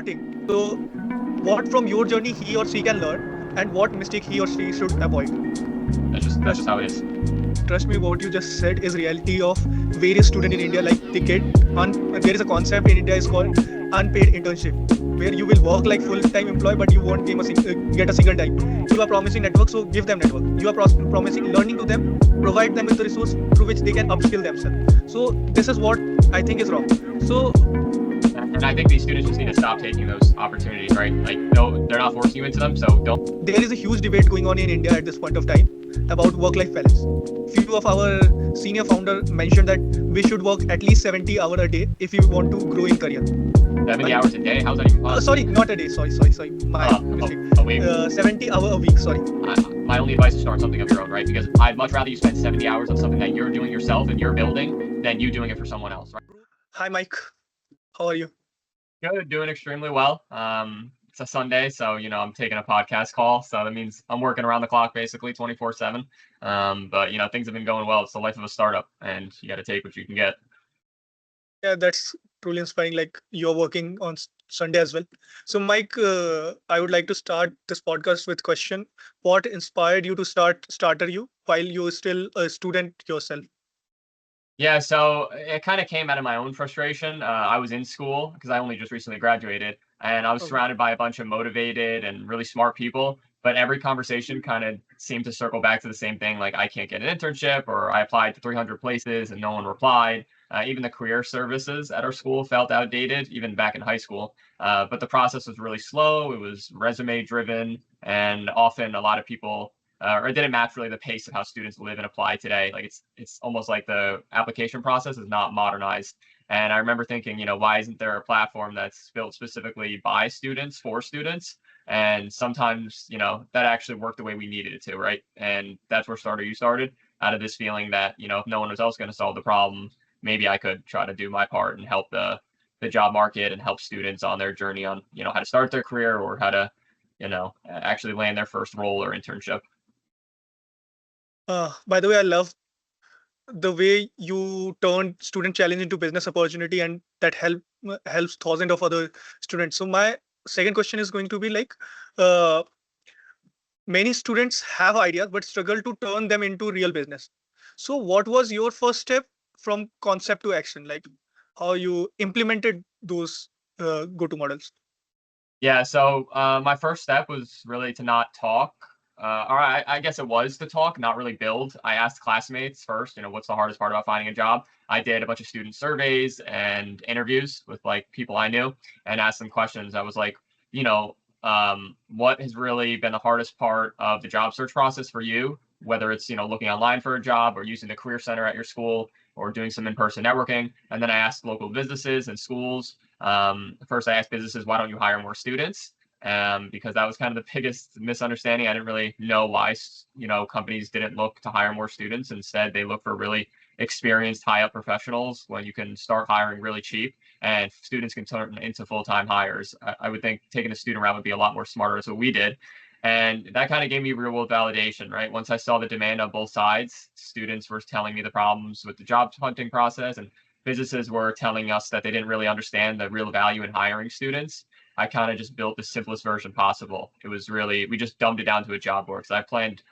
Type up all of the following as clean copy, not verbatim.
starting. So, what from your journey he or she can learn, and what mistake he or she should avoid. That's Trust, just how it is. trust me, what you just said is reality of various students in India. Like they get there is a concept in India is called unpaid internship, where you will work like full-time employee, but you won't get a single dime. You are promising network, so give them network. You are promising learning to them, provide them with the resource through which they can upskill themselves. So this is what I think is wrong. So And I think these students just need to stop taking those opportunities, right? Like, no, they're not forcing you into them, so don't. there is a huge debate going on in India at this point of time about work-life balance. Few of our senior founder mentioned that we should work at least 70 hours a day if we want to grow in career. 70 hours a day? How's that even possible? Sorry, not a day. Sorry. My mistake. A week. 70 hours a week. Sorry. My only advice is start something of your own, right? Because I'd much rather you spend 70 hours on something that you're doing yourself and you're building than you doing it for someone else, right? Hi, Mike. How are you? Good, doing extremely well. It's a Sunday, so I'm taking a podcast call, so that means I'm working around the clock basically 24/7. But things have been going well. It's the life of a startup, and you got to take what you can get. Yeah, that's truly inspiring. Like you're working on Sunday as well. So, Mike, I would like to start this podcast with question: what inspired you to start Starter You while you're still a student yourself? Yeah, so it kind of came out of my own frustration. I was in school because I only just recently graduated, and I was Okay. surrounded by a bunch of motivated and really smart people. But every conversation kind of seemed to circle back to the same thing, like I can't get an internship, or I applied to 300 places and no one replied. Even the career services at our school felt outdated, even back in high school. But the process was really slow. It was resume driven, and often a lot of people or it didn't match really the pace of how students live and apply today. Like it's almost like the application process is not modernized. And I remember thinking, why isn't there a platform that's built specifically by students for students? And sometimes, that actually worked the way we needed it to, right? And that's where Starter You started, out of this feeling that, if no one was else going to solve the problem, maybe I could try to do my part and help the job market and help students on their journey on, how to start their career or how to, actually land their first role or internship. By the way, I love the way you turned student challenge into business opportunity, and that helps thousands of other students. So my second question is going to be like, uh, many students have ideas but struggle to turn them into real business. So what was your first step from concept to action? Like how you implemented those go-to models? Yeah, so my first step was really to not talk, or I guess it was to talk, not really build. I asked classmates first, what's the hardest part about finding a job? I did a bunch of student surveys and interviews with like people I knew and asked them questions. I was like, what has really been the hardest part of the job search process for you? Whether it's, looking online for a job or using the career center at your school or doing some in-person networking. And then I asked local businesses and schools. First, I asked businesses, why don't you hire more students? Because that was kind of the biggest misunderstanding. I didn't really know why, companies didn't look to hire more students. Instead, they look for really experienced, high-up professionals when you can start hiring really cheap and students can turn into full-time hires. I would think taking a student route would be a lot more smarter. That's what we did. And that kind of gave me real world validation, right? Once I saw the demand on both sides, students were telling me the problems with the job hunting process, and businesses were telling us that they didn't really understand the real value in hiring students. I kind of just built the simplest version possible. It was really, we just dumbed it down to a job board. Because I planned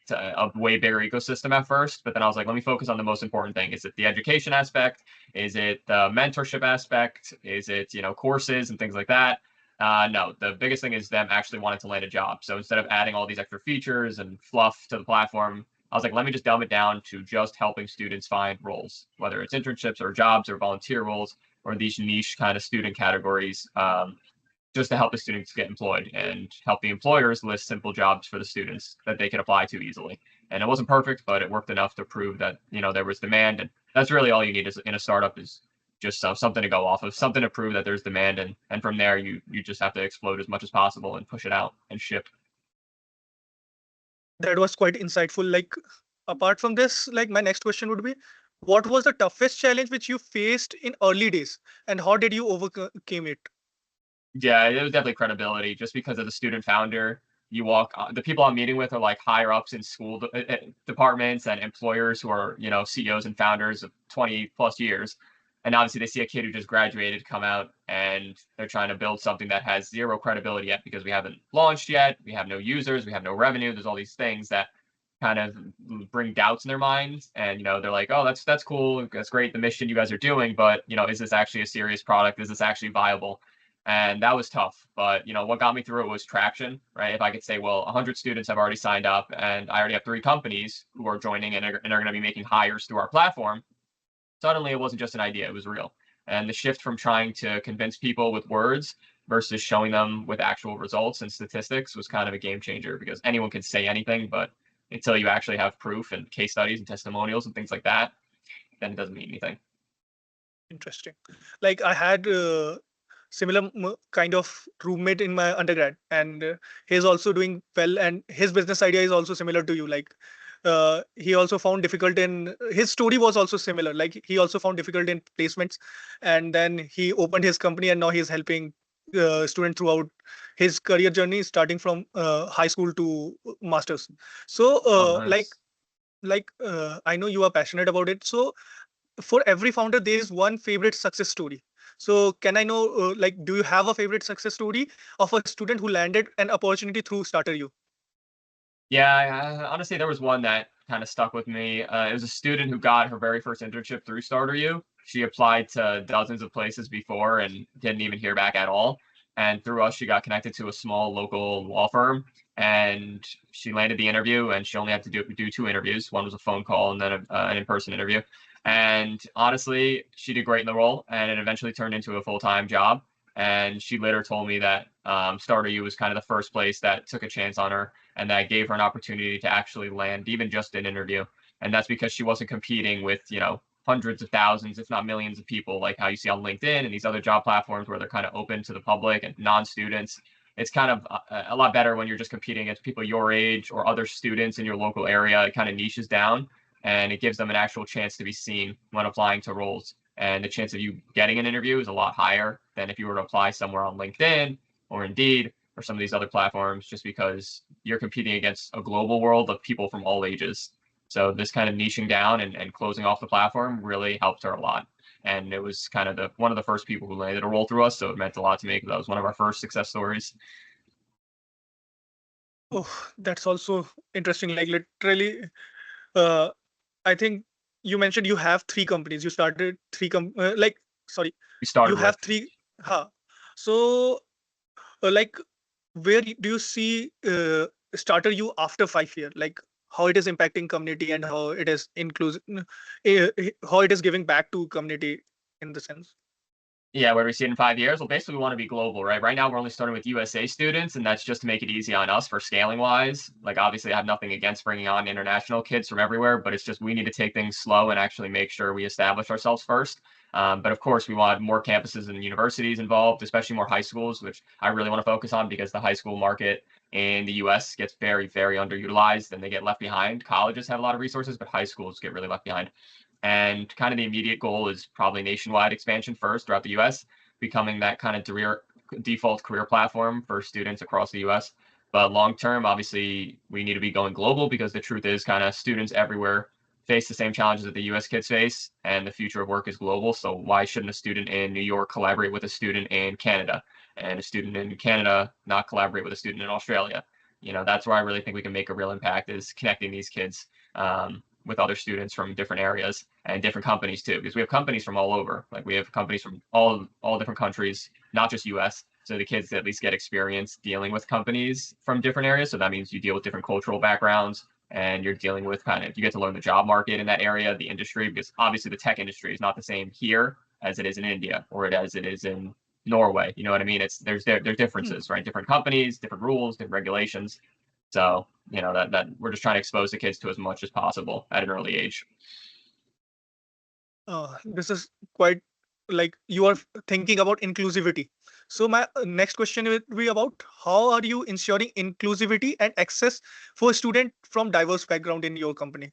a way bigger ecosystem at first, but then I was like, let me focus on the most important thing. Is it the education aspect? Is it the mentorship aspect? Is it, courses and things like that? No, the biggest thing is them actually wanting to land a job. So instead of adding all these extra features and fluff to the platform, I was like, let me just dumb it down to just helping students find roles, whether it's internships or jobs or volunteer roles or these niche kind of student categories, just to help the students get employed and help the employers list simple jobs for the students that they can apply to easily. And it wasn't perfect, but it worked enough to prove that, there was demand. And that's really all you need is in a startup is just something to go off of, something to prove that there's demand. And from there, you just have to explode as much as possible and push it out and ship. That was quite insightful. Like apart from this, like my next question would be, what was the toughest challenge which you faced in early days, and how did you overcome it? Yeah, it was definitely credibility just because of the student founder. You walk, the people I'm meeting with are like higher ups in school departments and employers who are, CEOs and founders of 20 plus years. And obviously they see a kid who just graduated come out and they're trying to build something that has zero credibility yet because we haven't launched yet, we have no users, we have no revenue. There's all these things that kind of bring doubts in their minds, and they're like, oh, that's cool, that's great, the mission you guys are doing, but is this actually a serious product, is this actually viable? And that was tough, but what got me through it was traction, right? If I could say, well, 100 students have already signed up and I already have 3 companies who are joining and are going to be making hires through our platform, suddenly it wasn't just an idea, it was real. And the shift from trying to convince people with words versus showing them with actual results and statistics was kind of a game changer, because anyone can say anything, but until you actually have proof and case studies and testimonials and things like that, then it doesn't mean anything. Interesting. Like I had similar kind of roommate in my undergrad, and he's also doing well, and his business idea is also similar to you. Like he also found difficult in his story was also similar. Like he also found difficult in placements, and then he opened his company, and now he's helping students throughout his career journey, starting from high school to masters. So Oh, I know you are passionate about it. So for every founder there is one favorite success story. So can I know, like, do you have a favorite success story of a student who landed an opportunity through starter you? yeah, honestly, there was one that kind of stuck with me. It was a student who got her very first internship through Starter U. She applied to dozens of places before and didn't even hear back at all. And through us, she got connected to a small local law firm, and she landed the interview. And she only had to do 2 interviews. One was a phone call, and then an in-person interview. And honestly, she did great in the role, and it eventually turned into a full-time job. And she later told me that Starter U was kind of the first place that took a chance on her, and that gave her an opportunity to actually land even just an interview. And that's because she wasn't competing with, hundreds of thousands, if not millions of people, like how you see on LinkedIn and these other job platforms where they're kind of open to the public and non-students. It's kind of a lot better when you're just competing against people your age or other students in your local area. It kind of niches down, and it gives them an actual chance to be seen when applying to roles. And the chance of you getting an interview is a lot higher than if you were to apply somewhere on LinkedIn or Indeed or some of these other platforms, just because you're competing against a global world of people from all ages. So this kind of niching down and closing off the platform really helped her a lot. And it was kind of one of the first people who landed a role through us. So it meant a lot to me because that was one of our first success stories. Oh, that's also interesting. Like literally, uh, I think you mentioned you have 3 companies. You started like, sorry, We you started have with. three. Huh. So, like, where do you see starter you after 5 years? Like how it is impacting community and how it is inclusive, how it is giving back to community in the sense. Yeah, where do we see it in 5 years? Well, basically, we want to be global, right? Right now, we're only starting with USA students, and that's just to make it easy on us for scaling wise. Like, obviously, I have nothing against bringing on international kids from everywhere, but it's just we need to take things slow and actually make sure we establish ourselves first. But of course, we want more campuses and universities involved, especially more high schools, which I really want to focus on because the high school market in the US gets very, very underutilized and they get left behind. Colleges have a lot of resources, but high schools get really left behind. And kind of the immediate goal is probably nationwide expansion first throughout the US, becoming that kind of default career platform for students across the US. But long term, obviously, we need to be going global because the truth is, kind of students everywhere face the same challenges that the US kids face, and the future of work is global. So, why shouldn't a student in New York collaborate with a student in Canada, and a student in Canada not collaborate with a student in Australia? That's where I really think we can make a real impact, is connecting these kids with other students from different areas and different companies too, because we have companies from all over. Like we have companies from all different countries, not just US. So the kids at least get experience dealing with companies from different areas. So that means you deal with different cultural backgrounds, and you're dealing with you get to learn the job market in that area, the industry, because obviously the tech industry is not the same here as it is in India or as it is in Norway. You know what I mean? There's Hmm. differences, right? Different companies, different rules, different regulations. So, that we're just trying to expose the kids to as much as possible at an early age. This is quite like you are thinking about inclusivity. So my next question will be about how are you ensuring inclusivity and access for student from diverse background in your company?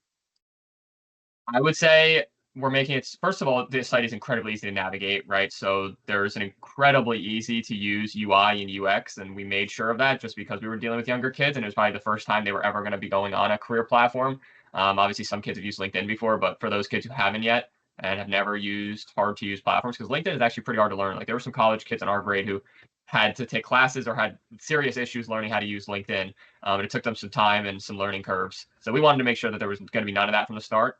I would say we're making it, first of all, this site is incredibly easy to navigate, right? So there's an incredibly easy to use UI and UX, and we made sure of that just because we were dealing with younger kids, and it was probably the first time they were ever going to be going on a career platform. Obviously, some kids have used LinkedIn before, but for those kids who haven't yet, and have never used hard to use platforms, because LinkedIn is actually pretty hard to learn. Like there were some college kids in our grade who had to take classes or had serious issues learning how to use LinkedIn. And it took them some time and some learning curves. So we wanted to make sure that there was going to be none of that from the start.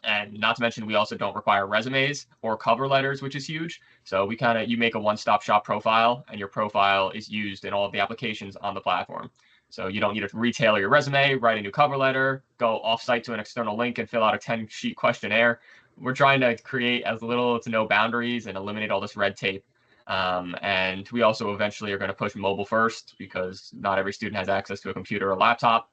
And not to mention, we also don't require resumes or cover letters, which is huge. So we kind of, you make a one-stop shop profile, and your profile is used in all of the applications on the platform. So you don't need to retailor your resume, write a new cover letter, go offsite to an external link and fill out a 10-sheet questionnaire. We're trying to create as little to no boundaries and eliminate all this red tape. And we also eventually are going to push mobile first, because not every student has access to a computer or laptop.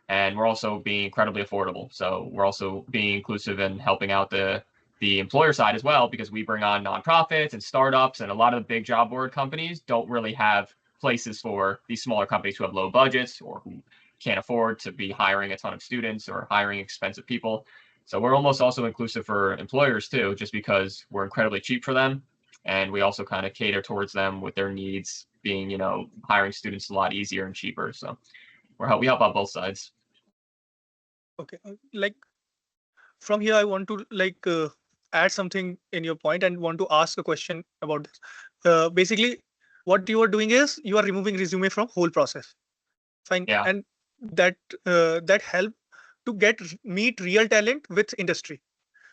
And we're also being incredibly affordable. So we're also being inclusive and helping out the employer side as well, because we bring on nonprofits and startups, and a lot of the big job board companies don't really have places for these smaller companies who have low budgets or who can't afford to be hiring a ton of students or hiring expensive people. So we're almost also inclusive for employers too, just because we're incredibly cheap for them. And we also kind of cater towards them with their needs being, hiring students a lot easier and cheaper. So we help out both sides. Okay, like from here, I want to add something in your point and want to ask a question about this. Basically, what you are doing is you are removing resume from whole process. Fine, Yeah. and that that help to meet real talent with industry.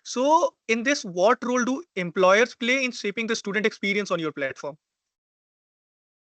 So, in this, what role do employers play in shaping the student experience on your platform?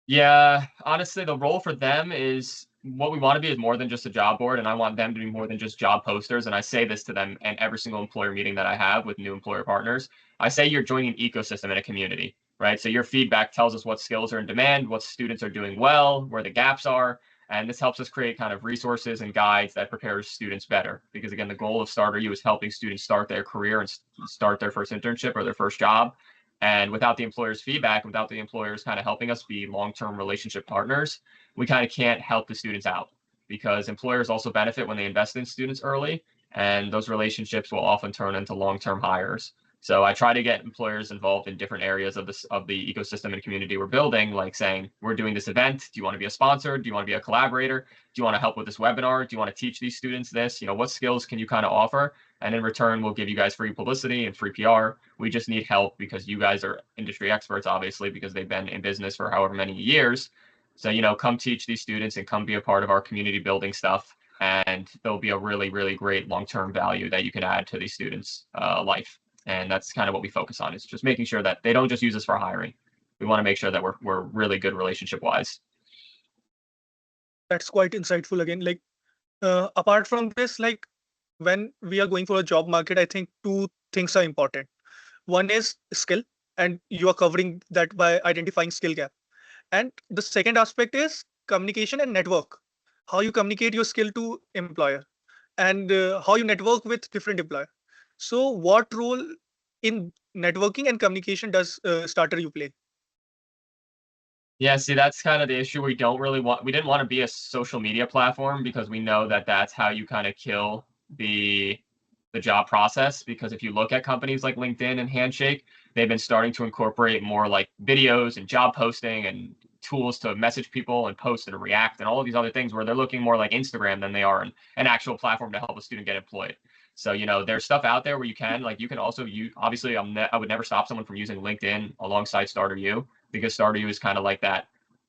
Yeah, honestly, the role for them is what we want to be is more than just a job board, and I want them to be more than just job posters. And I say this to them in every single employer meeting that I have with new employer partners. I say you're joining an ecosystem in a community, right? So your feedback tells us what skills are in demand, what students are doing well, where the gaps are, and this helps us create kind of resources and guides that prepares students better. Because again, the goal of Starter U is helping students start their career and start their first internship or their first job. And without the employer's feedback, without the employers kind of helping us be long-term relationship partners, we kind of can't help the students out, because employers also benefit when they invest in students early, and those relationships will often turn into long-term hires. So I try to get employers involved in different areas of the ecosystem and community we're building, like saying, we're doing this event. Do you want to be a sponsor? Do you want to be a collaborator? Do you want to help with this webinar? Do you want to teach these students this? What skills can you kind of offer? And in return, we'll give you guys free publicity and free PR. We just need help because you guys are industry experts, obviously, because they've been in business for however many years. So, come teach these students and come be a part of our community building stuff. And there'll be a really, really great long-term value that you can add to these students' life. And that's kind of what we focus on, is just making sure that they don't just use us for hiring. We want to make sure that we're really good relationship wise. That's quite insightful again. Apart from this, when we are going for a job market, I think two things are important. One is skill, and you are covering that by identifying skill gap. And the second aspect is communication and network. How you communicate your skill to employer, and how you network with different employer. So, what role in networking and communication does Starter you play? Yeah, see, that's kind of the issue. We didn't want to be a social media platform, because we know that that's how you kind of kill the the job process. Because if you look at companies like LinkedIn and Handshake, they've been starting to incorporate more like videos and job posting and tools to message people and post and react and all of these other things, where they're looking more like Instagram than they are an actual platform to help a student get employed. So, there's stuff out there where you can also use, obviously, I would never stop someone from using LinkedIn alongside Starter U, because Starter U is kind of like that,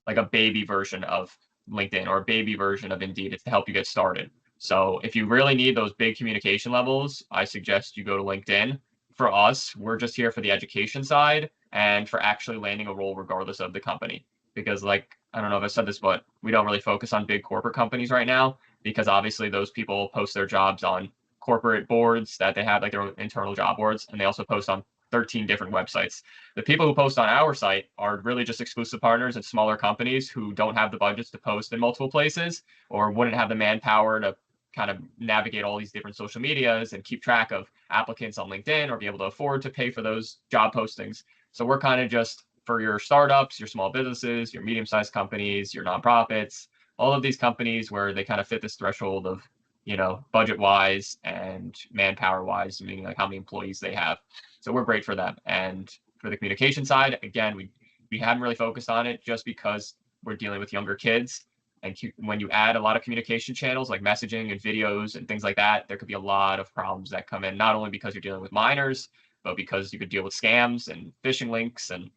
like a baby version of LinkedIn or a baby version of Indeed. It's to help you get started. So if you really need those big communication levels, I suggest you go to LinkedIn. For us, we're just here for the education side and for actually landing a role regardless of the company. Because, like, I don't know if I said this, but we don't really focus on big corporate companies right now, because obviously those people post their jobs on corporate boards that they have, like their own internal job boards, and they also post on 13 different websites. The people who post on our site are really just exclusive partners and smaller companies who don't have the budgets to post in multiple places, or wouldn't have the manpower to kind of navigate all these different social medias and keep track of applicants on LinkedIn, or be able to afford to pay for those job postings. So we're kind of just for your startups, your small businesses, your medium-sized companies, your nonprofits, all of these companies where they kind of fit this threshold of, budget wise and manpower wise, meaning like how many employees they have. So we're great for them. And for the communication side, again, we hadn't really focused on it, just because we're dealing with younger kids. And when you add a lot of communication channels like messaging and videos and things like that, there could be a lot of problems that come in, not only because you're dealing with minors, but because you could deal with scams and phishing links, and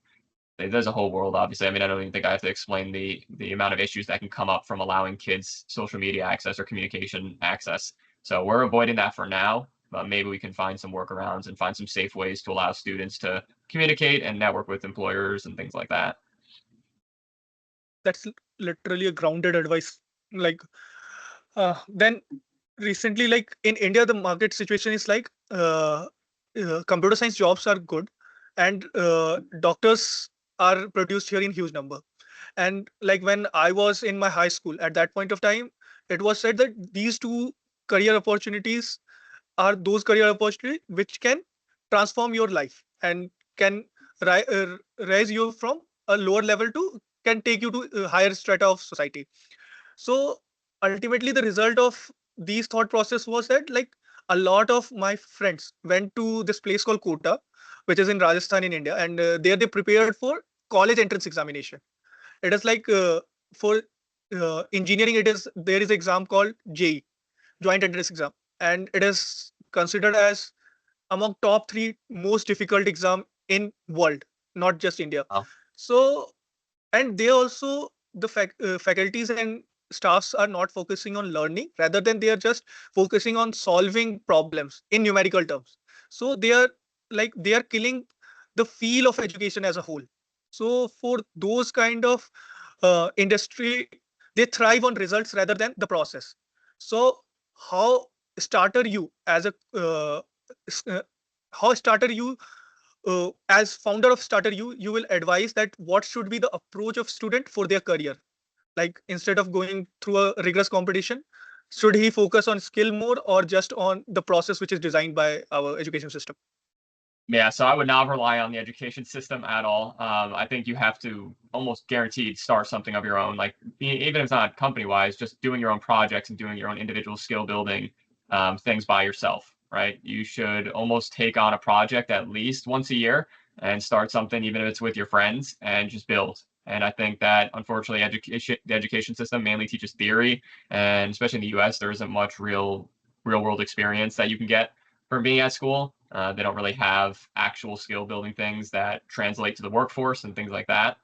there's a whole world, obviously. I mean, I don't even think I have to explain the amount of issues that can come up from allowing kids social media access or communication access. So we're avoiding that for now, but maybe we can find some workarounds and find some safe ways to allow students to communicate and network with employers and things like that. That's literally a grounded advice. Like, then recently, like in India, the market situation is like computer science jobs are good, and doctors are produced here in huge number. And like when I was in my high school, at that point of time, it was said that these two career opportunities are those career opportunities which can transform your life and can raise you from a lower level to can take you to a higher strata of society. So ultimately the result of these thought process was that like a lot of my friends went to this place called Kota, which is in Rajasthan in India, and there they prepared for college entrance examination. It is like for engineering, it is there is an exam called JE, joint entrance exam, and it is considered as among top three most difficult exam in world, not just India. Oh, So and they also the faculties and staffs are not focusing on learning, rather than they are just focusing on solving problems in numerical terms. So they are like they are killing the feel of education as a whole. So for those kind of industry, they thrive on results rather than the process. So how starter you as a s- uh, how starter you as founder of starter you will advise that what should be the approach of student for their career, like instead of going through a rigorous competition, should he focus on skill more or just on the process which is designed by our education system? yeah, so I would not rely on the education system at all. I think you have to almost guaranteed start something of your own, like even if it's not company wise, just doing your own projects and doing your own individual skill building things by yourself, right? You should almost take on a project at least once a year and start something, even if it's with your friends, and just build. And I think that unfortunately, the education system mainly teaches theory, and especially in the U.S., there isn't much real world experience that you can get from being at school. They don't really have actual skill building things that translate to the workforce and things like that.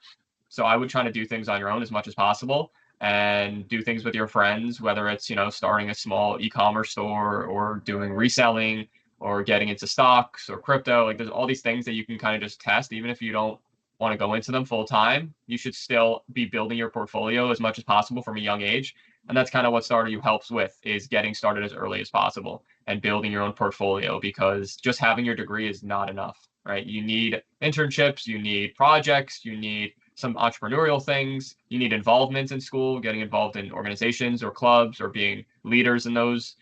So I would try to do things on your own as much as possible and do things with your friends, whether it's, starting a small e-commerce store or doing reselling or getting into stocks or crypto. Like there's all these things that you can kind of just test, even if you don't want to go into them full time. You should still be building your portfolio as much as possible from a young age. And that's kind of what Starter You helps with, is getting started as early as possible and building your own portfolio, because just having your degree is not enough, right? You need internships, you need projects, you need some entrepreneurial things, you need involvement in school, getting involved in organizations or clubs or being leaders in those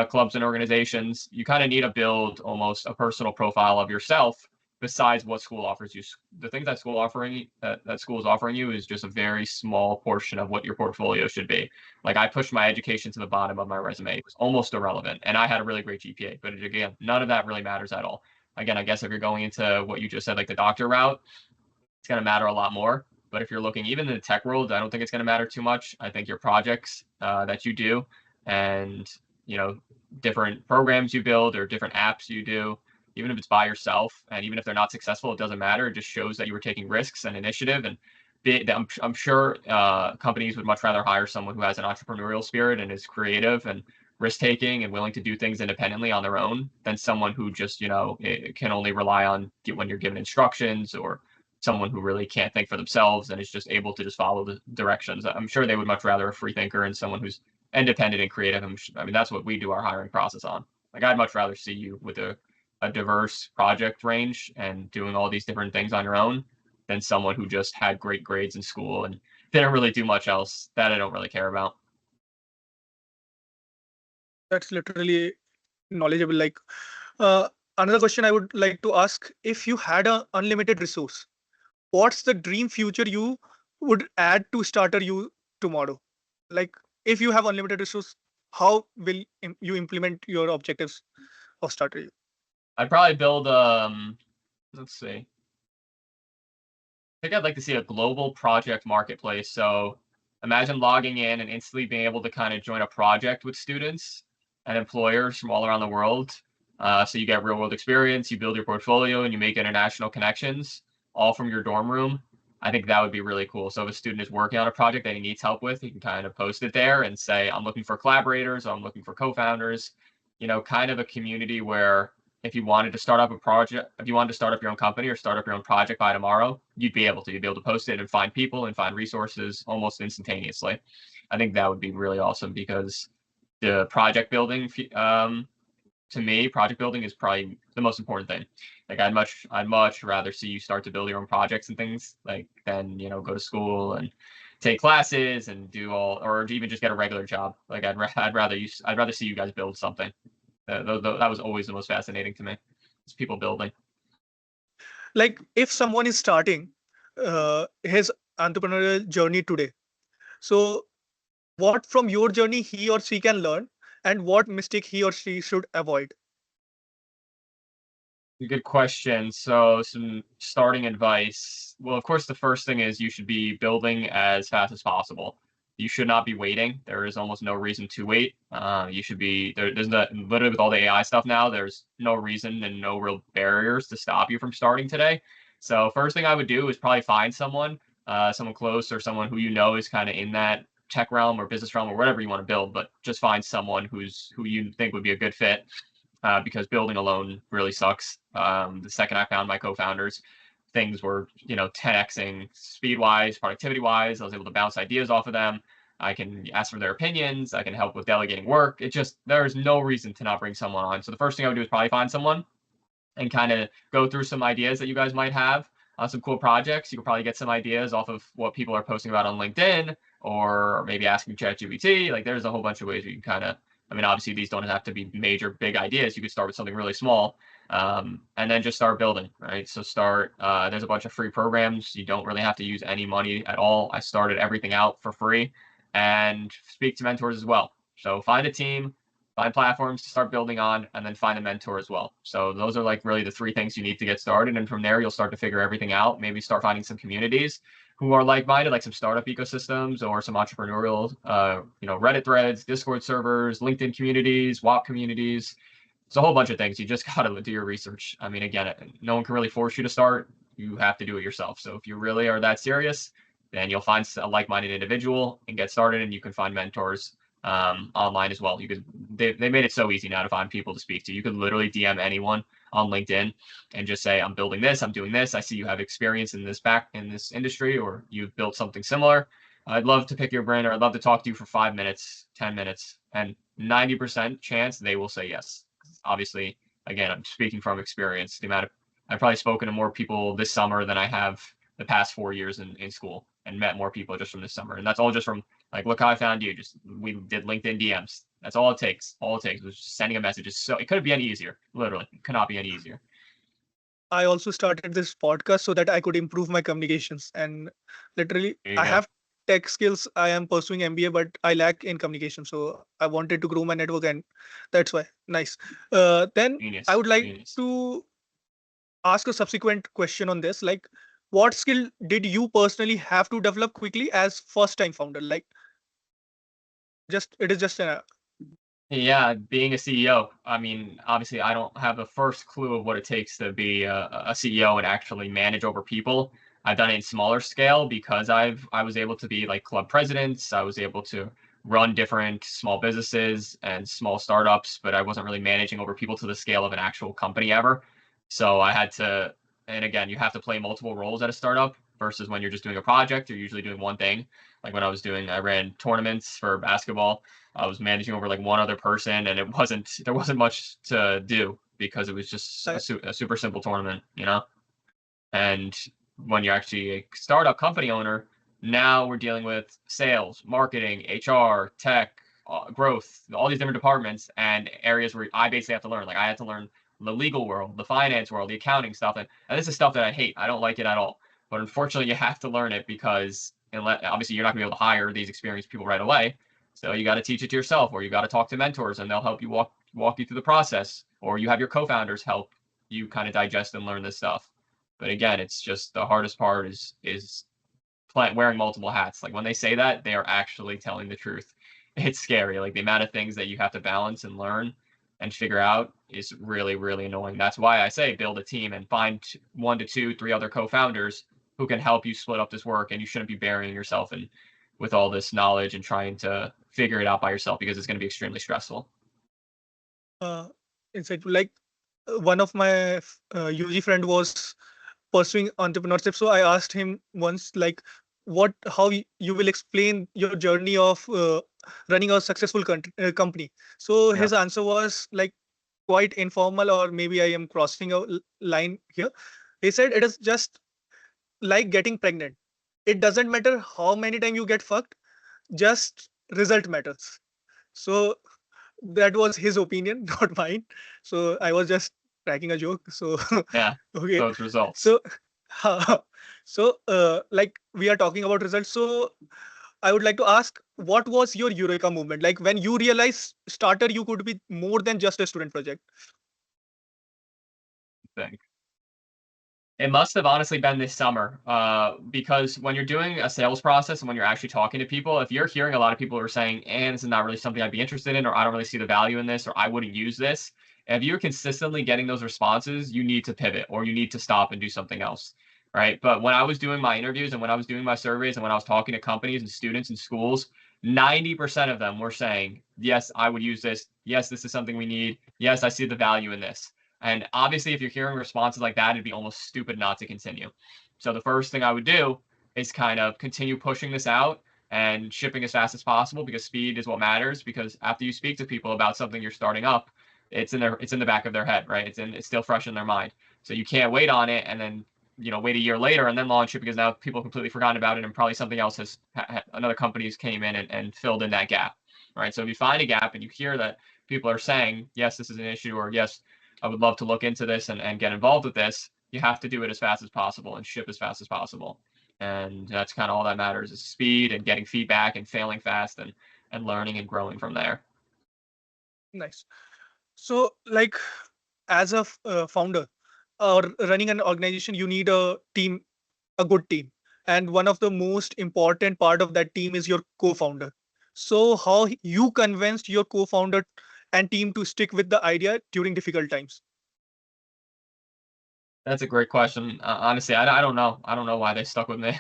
clubs and organizations. You kind of need to build almost a personal profile of yourself besides what school offers you. The things that that school is offering you is just a very small portion of what your portfolio should be. Like I pushed my education to the bottom of my resume. It was almost irrelevant. And I had a really great GPA. But again, none of that really matters at all. Again, I guess if you're going into what you just said, like the doctor route, it's going to matter a lot more. But if you're looking even in the tech world, I don't think it's going to matter too much. I think your projects that you do and, you know, different programs you build or different apps you do, even if it's by yourself and even if they're not successful, it doesn't matter. It just shows that you were taking risks and initiative. And I'm sure companies would much rather hire someone who has an entrepreneurial spirit and is creative and risk taking and willing to do things independently on their own than someone who just, can only rely on when you're given instructions, or someone who really can't think for themselves and is just able to just follow the directions. I'm sure they would much rather a free thinker and someone who's independent and creative. I mean, that's what we do our hiring process on. Like, I'd much rather see you with a diverse project range and doing all these different things on your own than someone who just had great grades in school and didn't really do much else. That I don't really care about. That's literally knowledgeable. Like another question I would like to ask: if you had a unlimited resource, what's the dream future you would add to starter you tomorrow? Like if you have unlimited resource, how will you implement your objectives of starter you? I'd probably build let's see. I think I'd like to see a global project marketplace. So imagine logging in and instantly being able to kind of join a project with students and employers from all around the world. So you get real world experience, you build your portfolio, and you make international connections all from your dorm room. I think that would be really cool. So if a student is working on a project that he needs help with, he can kind of post it there and say, I'm looking for collaborators, or I'm looking for co-founders, kind of a community where if you wanted to start up a project, if you wanted to start up your own company or start up your own project by tomorrow, you'd be able to. You'd be able to post it and find people and find resources almost instantaneously. I think that would be really awesome because the project building to me, project building is probably the most important thing. Like I'd much rather see you start to build your own projects and things like than go to school and take classes and do all, or even just get a regular job. Like I'd rather see you guys build something. That was always the most fascinating to me. It's people building. Like if someone is starting his entrepreneurial journey today, so what from your journey he or she can learn, and what mistake he or she should avoid? Good question. So, some starting advice. Well, of course, the first thing is you should be building as fast as possible. You should not be waiting. There is almost no reason to wait. You should be there. There's not literally with all the AI stuff now. There's no reason and no real barriers to stop you from starting today. So, first thing I would do is probably find someone close or someone who is kind of in that tech realm or business realm or whatever you want to build. But just find someone who you think would be a good fit because building alone really sucks. The second I found my co-founders, things were 10xing speed wise, productivity wise. I was able to bounce ideas off of them. I can ask for their opinions. I can help with delegating work. There's no reason to not bring someone on. So the first thing I would do is probably find someone and kind of go through some ideas that you guys might have on some cool projects. You could probably get some ideas off of what people are posting about on LinkedIn or maybe asking ChatGPT. Like there's a whole bunch of ways you can kind of, I mean, obviously these don't have to be major, big ideas. You could start with something really small and then just start building, right? So there's a bunch of free programs. You don't really have to use any money at all. I started everything out for free and speak to mentors as well. So find a team, find platforms to start building on, and then find a mentor as well. So those are like really the three things you need to get started. And from there, you'll start to figure everything out. Maybe start finding some communities who are like-minded, like some startup ecosystems or some entrepreneurial, Reddit threads, Discord servers, LinkedIn communities, WAP communities. It's a whole bunch of things. You just got to do your research. I mean, again, no one can really force you to start. You have to do it yourself. So if you really are that serious, then you'll find a like-minded individual and get started, and you can find mentors online as well. They made it so easy now to find people to speak to. You could literally DM anyone on LinkedIn and just say, I'm building this, I'm doing this. I see you have experience in this industry, or you've built something similar. I'd love to pick your brain, or I'd love to talk to you for 5 minutes, 10 minutes, and 90% chance they will say yes. Obviously, again, I'm speaking from experience. I've probably spoken to more people this summer than I have the past 4 years in school, and met more people just from this summer. And that's all just from like, look how I found you. We did LinkedIn DMs. That's all it takes. All it takes was just sending a message. It couldn't be any easier. Literally, it could not be any easier. I also started this podcast so that I could improve my communications. And literally, There you I go. have tech skills. I am pursuing MBA, but I lack in communication. So I wanted to grow my network, and that's why. Nice. Then I Genius. would like Genius. to ask a subsequent question on this. Like, what skill did you personally have to develop quickly as first time founder? Like, just it is just a Yeah, being a CEO. I mean, obviously, I don't have the first clue of what it takes to be a CEO and actually manage over people. I've done it in smaller scale because I was able to be like club presidents. I was able to run different small businesses and small startups, but I wasn't really managing over people to the scale of an actual company ever. So I had to, and again, you have to play multiple roles at a startup versus when you're just doing a project, you're usually doing one thing. Like when I ran tournaments for basketball. I was managing over like one other person, and there wasn't much to do because it was just I, a super simple tournament, you know. And when you're actually a startup company owner, now we're dealing with sales, marketing, HR, tech, growth, all these different departments and areas where I basically have to learn. Like I had to learn the legal world, the finance world, the accounting stuff, and this is stuff that I hate. I don't like it at all. But unfortunately, you have to learn it because obviously you're not going to be able to hire these experienced people right away. So you got to teach it to yourself, or you got to talk to mentors, and they'll help you walk you through the process, or you have your co-founders help you kind of digest and learn this stuff. But again, it's just the hardest part is wearing multiple hats. Like when they say that, they are actually telling the truth. It's scary. Like the amount of things that you have to balance and learn. and figure out is really, really annoying. That's why I say build a team and find 1 to 2, 3 other co-founders who can help you split up this work. And you shouldn't be burying yourself in with all this knowledge and trying to figure it out by yourself because it's going to be extremely stressful. uh, insightful. Like one of my UG friend was pursuing entrepreneurship. So I asked him once, like, how you will explain your journey of running a successful company. So Yeah, his answer was like quite informal, or maybe I am crossing a line here. He said it is just like getting pregnant. It doesn't matter how many times you get fucked, just result matters. So that was his opinion, not mine. So I was just cracking a joke. So yeah. okay, So it's results. so like we are talking about results. So I would like to ask, what was your eureka moment? Like when you realized starter, you could be more than just a student project. Thing. It must have honestly been this summer, because when you're doing a sales process and when you're actually talking to people, if you're hearing a lot of people who are saying, "And this is not really something I'd be interested in," or "I don't really see the value in this," or "I wouldn't use this," if you're consistently getting those responses, you need to pivot or you need to stop and do something else, right? But when I was doing my interviews and when I was doing my surveys and when I was talking to companies and students and schools, 90% of them were saying, "Yes, I would use this. Yes, this is something we need. Yes, I see the value in this." And obviously, if you're hearing responses like that, it'd be almost stupid not to continue. So the first thing I would do is kind of continue pushing this out and shipping as fast as possible because speed is what matters. Because after you speak to people about something you're starting up, it's in the back of their head, right? It's still fresh in their mind. So you can't wait on it and then wait a year later and then launch it because now people completely forgotten about it and probably something else has another company's came in and filled in that gap, right? So if you find a gap and you hear that people are saying yes, this is an issue, or yes, I would love to look into this and get involved with this, you have to do it as fast as possible and ship as fast as possible. And that's kind of all that matters is speed and getting feedback and failing fast and learning and growing from there. Nice. So like as a founder or running an organization, you need a team, a good team, and one of the most important part of that team is your co-founder. So how you convinced your co-founder and team to stick with the idea during difficult times? That's a great question. Honestly, I don't know. I don't know why they stuck with me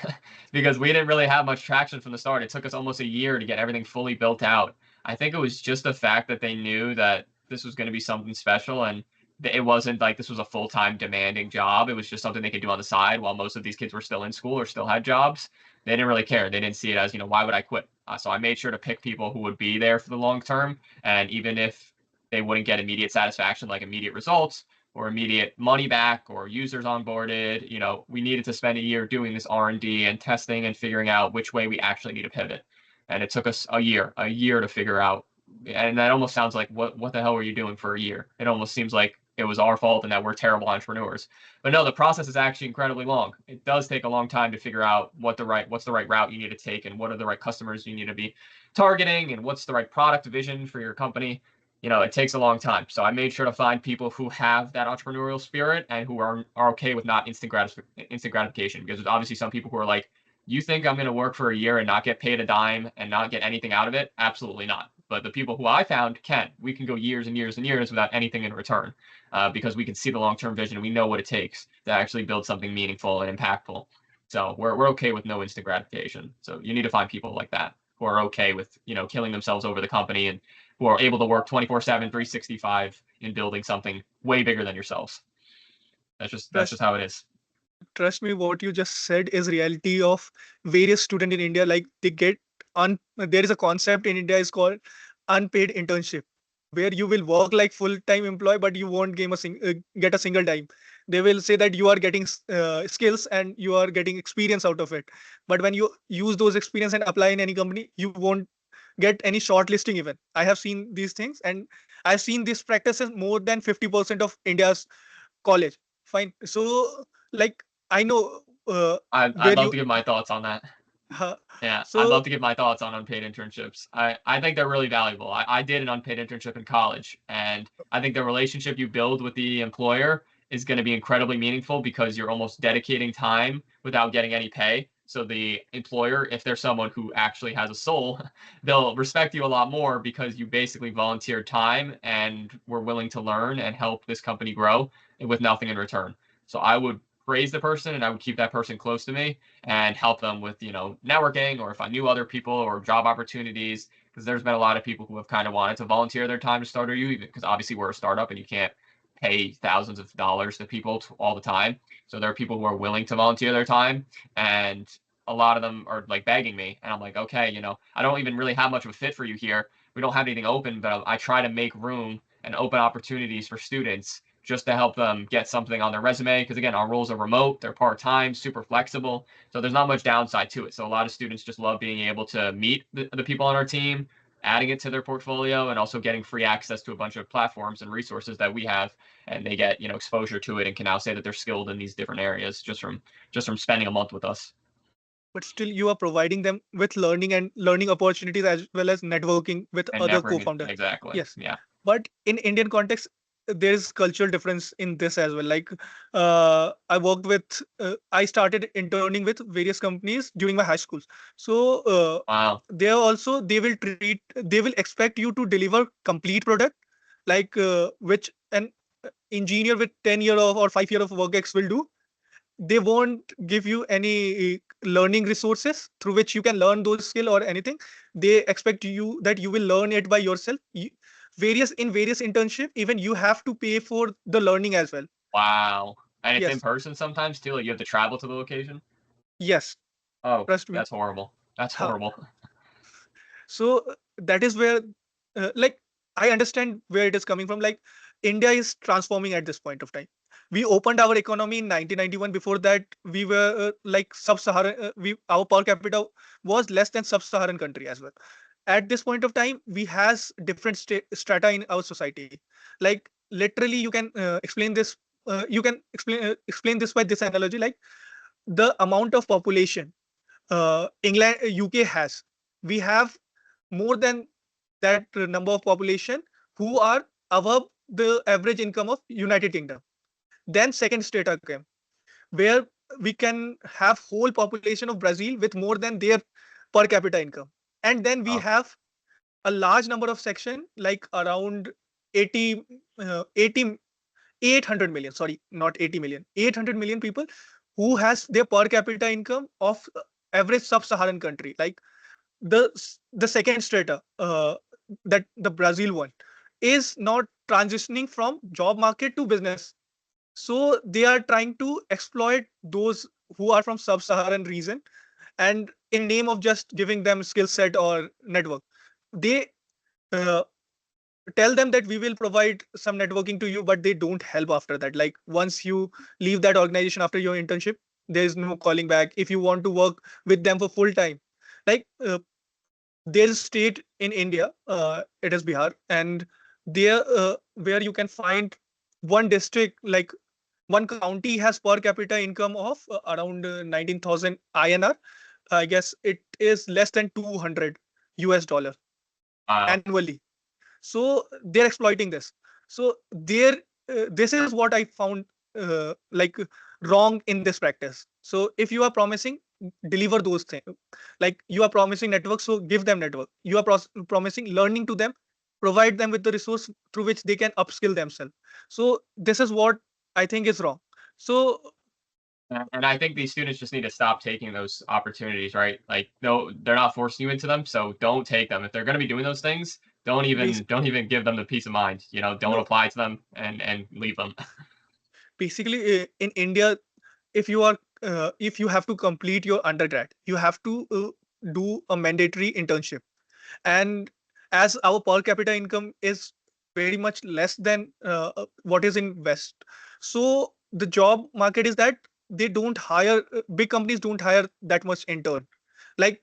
because we didn't really have much traction from the start. It took us almost a year to get everything fully built out. I think it was just the fact that they knew that this was going to be something special and it wasn't like this was a full-time demanding job. It was just something they could do on the side while most of these kids were still in school or still had jobs. They didn't really care. They didn't see it as, why would I quit? So I made sure to pick people who would be there for the long term. And even if they wouldn't get immediate satisfaction, like immediate results, or immediate money back or users onboarded, we needed to spend a year doing this R&D and testing and figuring out which way we actually need to pivot. And it took us a year to figure out. And that almost sounds like what the hell were you doing for a year? It almost seems like it was our fault and that we're terrible entrepreneurs. But no, the process is actually incredibly long. It does take a long time to figure out what's the right route you need to take and what are the right customers you need to be targeting and what's the right product vision for your company. It takes a long time. So I made sure to find people who have that entrepreneurial spirit and who are okay with not instant gratification. Because there's obviously some people who are like, you think I'm going to work for a year and not get paid a dime and not get anything out of it? Absolutely not. But the people who I found can. We can go years and years and years without anything in return because we can see the long-term vision and we know what it takes to actually build something meaningful and impactful. So we're okay with no instant gratification. So you need to find people like that who are okay with, killing themselves over the company and who are able to work 24/7, 365 in building something way bigger than yourselves. That's just Trust how it is. trust me, what you just said is reality of various student in India. Like they get there is a concept in India is called unpaid internship, where you will work like full-time employee, but you won't get a single dime. They will say that you are getting skills and you are getting experience out of it. But when you use those experience and apply in any company, you won't get any shortlisting even. I have seen these things, and I've seen these practices more than 50% of India's college. Fine. So like I know I'd where love you to give my thoughts on that. uh, Yeah, I'd so love to give my thoughts on unpaid internships. I think they're really valuable. I did an unpaid internship in college, and I think the relationship you build with the employer is going to be incredibly meaningful because you're almost dedicating time without getting any pay. So the employer, if they're someone who actually has a soul, they'll respect you a lot more because you basically volunteered time and were willing to learn and help this company grow with nothing in return. So I would praise the person and I would keep that person close to me and help them with, networking, or if I knew other people or job opportunities, because there's been a lot of people who have kind of wanted to volunteer their time to start you, because obviously we're a startup and you can't pay thousands of dollars to people all the time. So there are people who are willing to volunteer their time, and a lot of them are like begging me, and I'm like, okay, I don't even really have much of a fit for you here. We don't have anything open, but I try to make room and open opportunities for students just to help them get something on their resume. Because again, our roles are remote, they're part time, super flexible, so there's not much downside to it. So a lot of students just love being able to meet the people on our team, adding it to their portfolio, and also getting free access to a bunch of platforms and resources that we have, and they get exposure to it and can now say that they're skilled in these different areas just from spending a month with us. But still you are providing them with learning and learning opportunities as well as networking with And other never co-founders. exactly, Yes, yeah. but in Indian context there is cultural difference in this as well. Like I started interning with various companies during my high schools. So Wow. they will expect you to deliver complete product, like which an engineer with 10 year of or 5 year of work ex will do. They won't give you any learning resources through which you can learn those skill or anything. They expect you that you will learn it by yourself. Various internship, even you have to pay for the learning as well. Wow. And it's in Yes, person sometimes too, like you have to travel to the location? yes, Oh, trust me. that's horrible. That's horrible. So that is where like I understand where it is coming from. Like India is transforming at this point of time. We opened our economy in 1991. Before that we were like sub-Saharan, we our per capita was less than sub-Saharan country as well. At this point of time we has different strata in our society. Like literally you can explain this, you can explain this by this analogy. Like the amount of population England, UK has, we have more than that number of population who are above the average income of United Kingdom. Then second strata came, where we can have whole population of Brazil with more than their per capita income. And then we Oh, have a large number of section, like around 80, 80 800 million, sorry, not 80 million, 800 million people who has their per capita income of average sub-Saharan country. Like the the second strata, that the Brazil one, is not transitioning from job market to business. So they are trying to exploit those who are from sub-Saharan region, and in name of just giving them skill set or network, they uh, tell them that we will provide some networking to you, but they don't help after that. Like once you leave that organization after your internship, there is no calling back. If you want to work with them for full time, like there is state in India, it is Bihar, and there where you can find one district, like one county has per capita income of around 19,000 INR. I guess it is less than 200 US dollar wow. annually. So they're exploiting this. So there this is what I found like wrong in this practice. So if you are promising, deliver those things. Like you are promising network, so give them network. You are promising learning to them, provide them with the resource through which they can upskill themselves. So this is what I think is wrong. So And I think these students just need to stop taking those opportunities, right? Like, no, they're not forcing you into them, so don't take them. If they're going to be doing those things, don't even basically, don't even give them the peace of mind. Don't no, apply to them and leave them. basically in India, if you have to complete your undergrad, you have to do a mandatory internship. And as our per capita income is very much less than what is in West, so the job market is that they don't hire, big companies don't hire that much intern. Like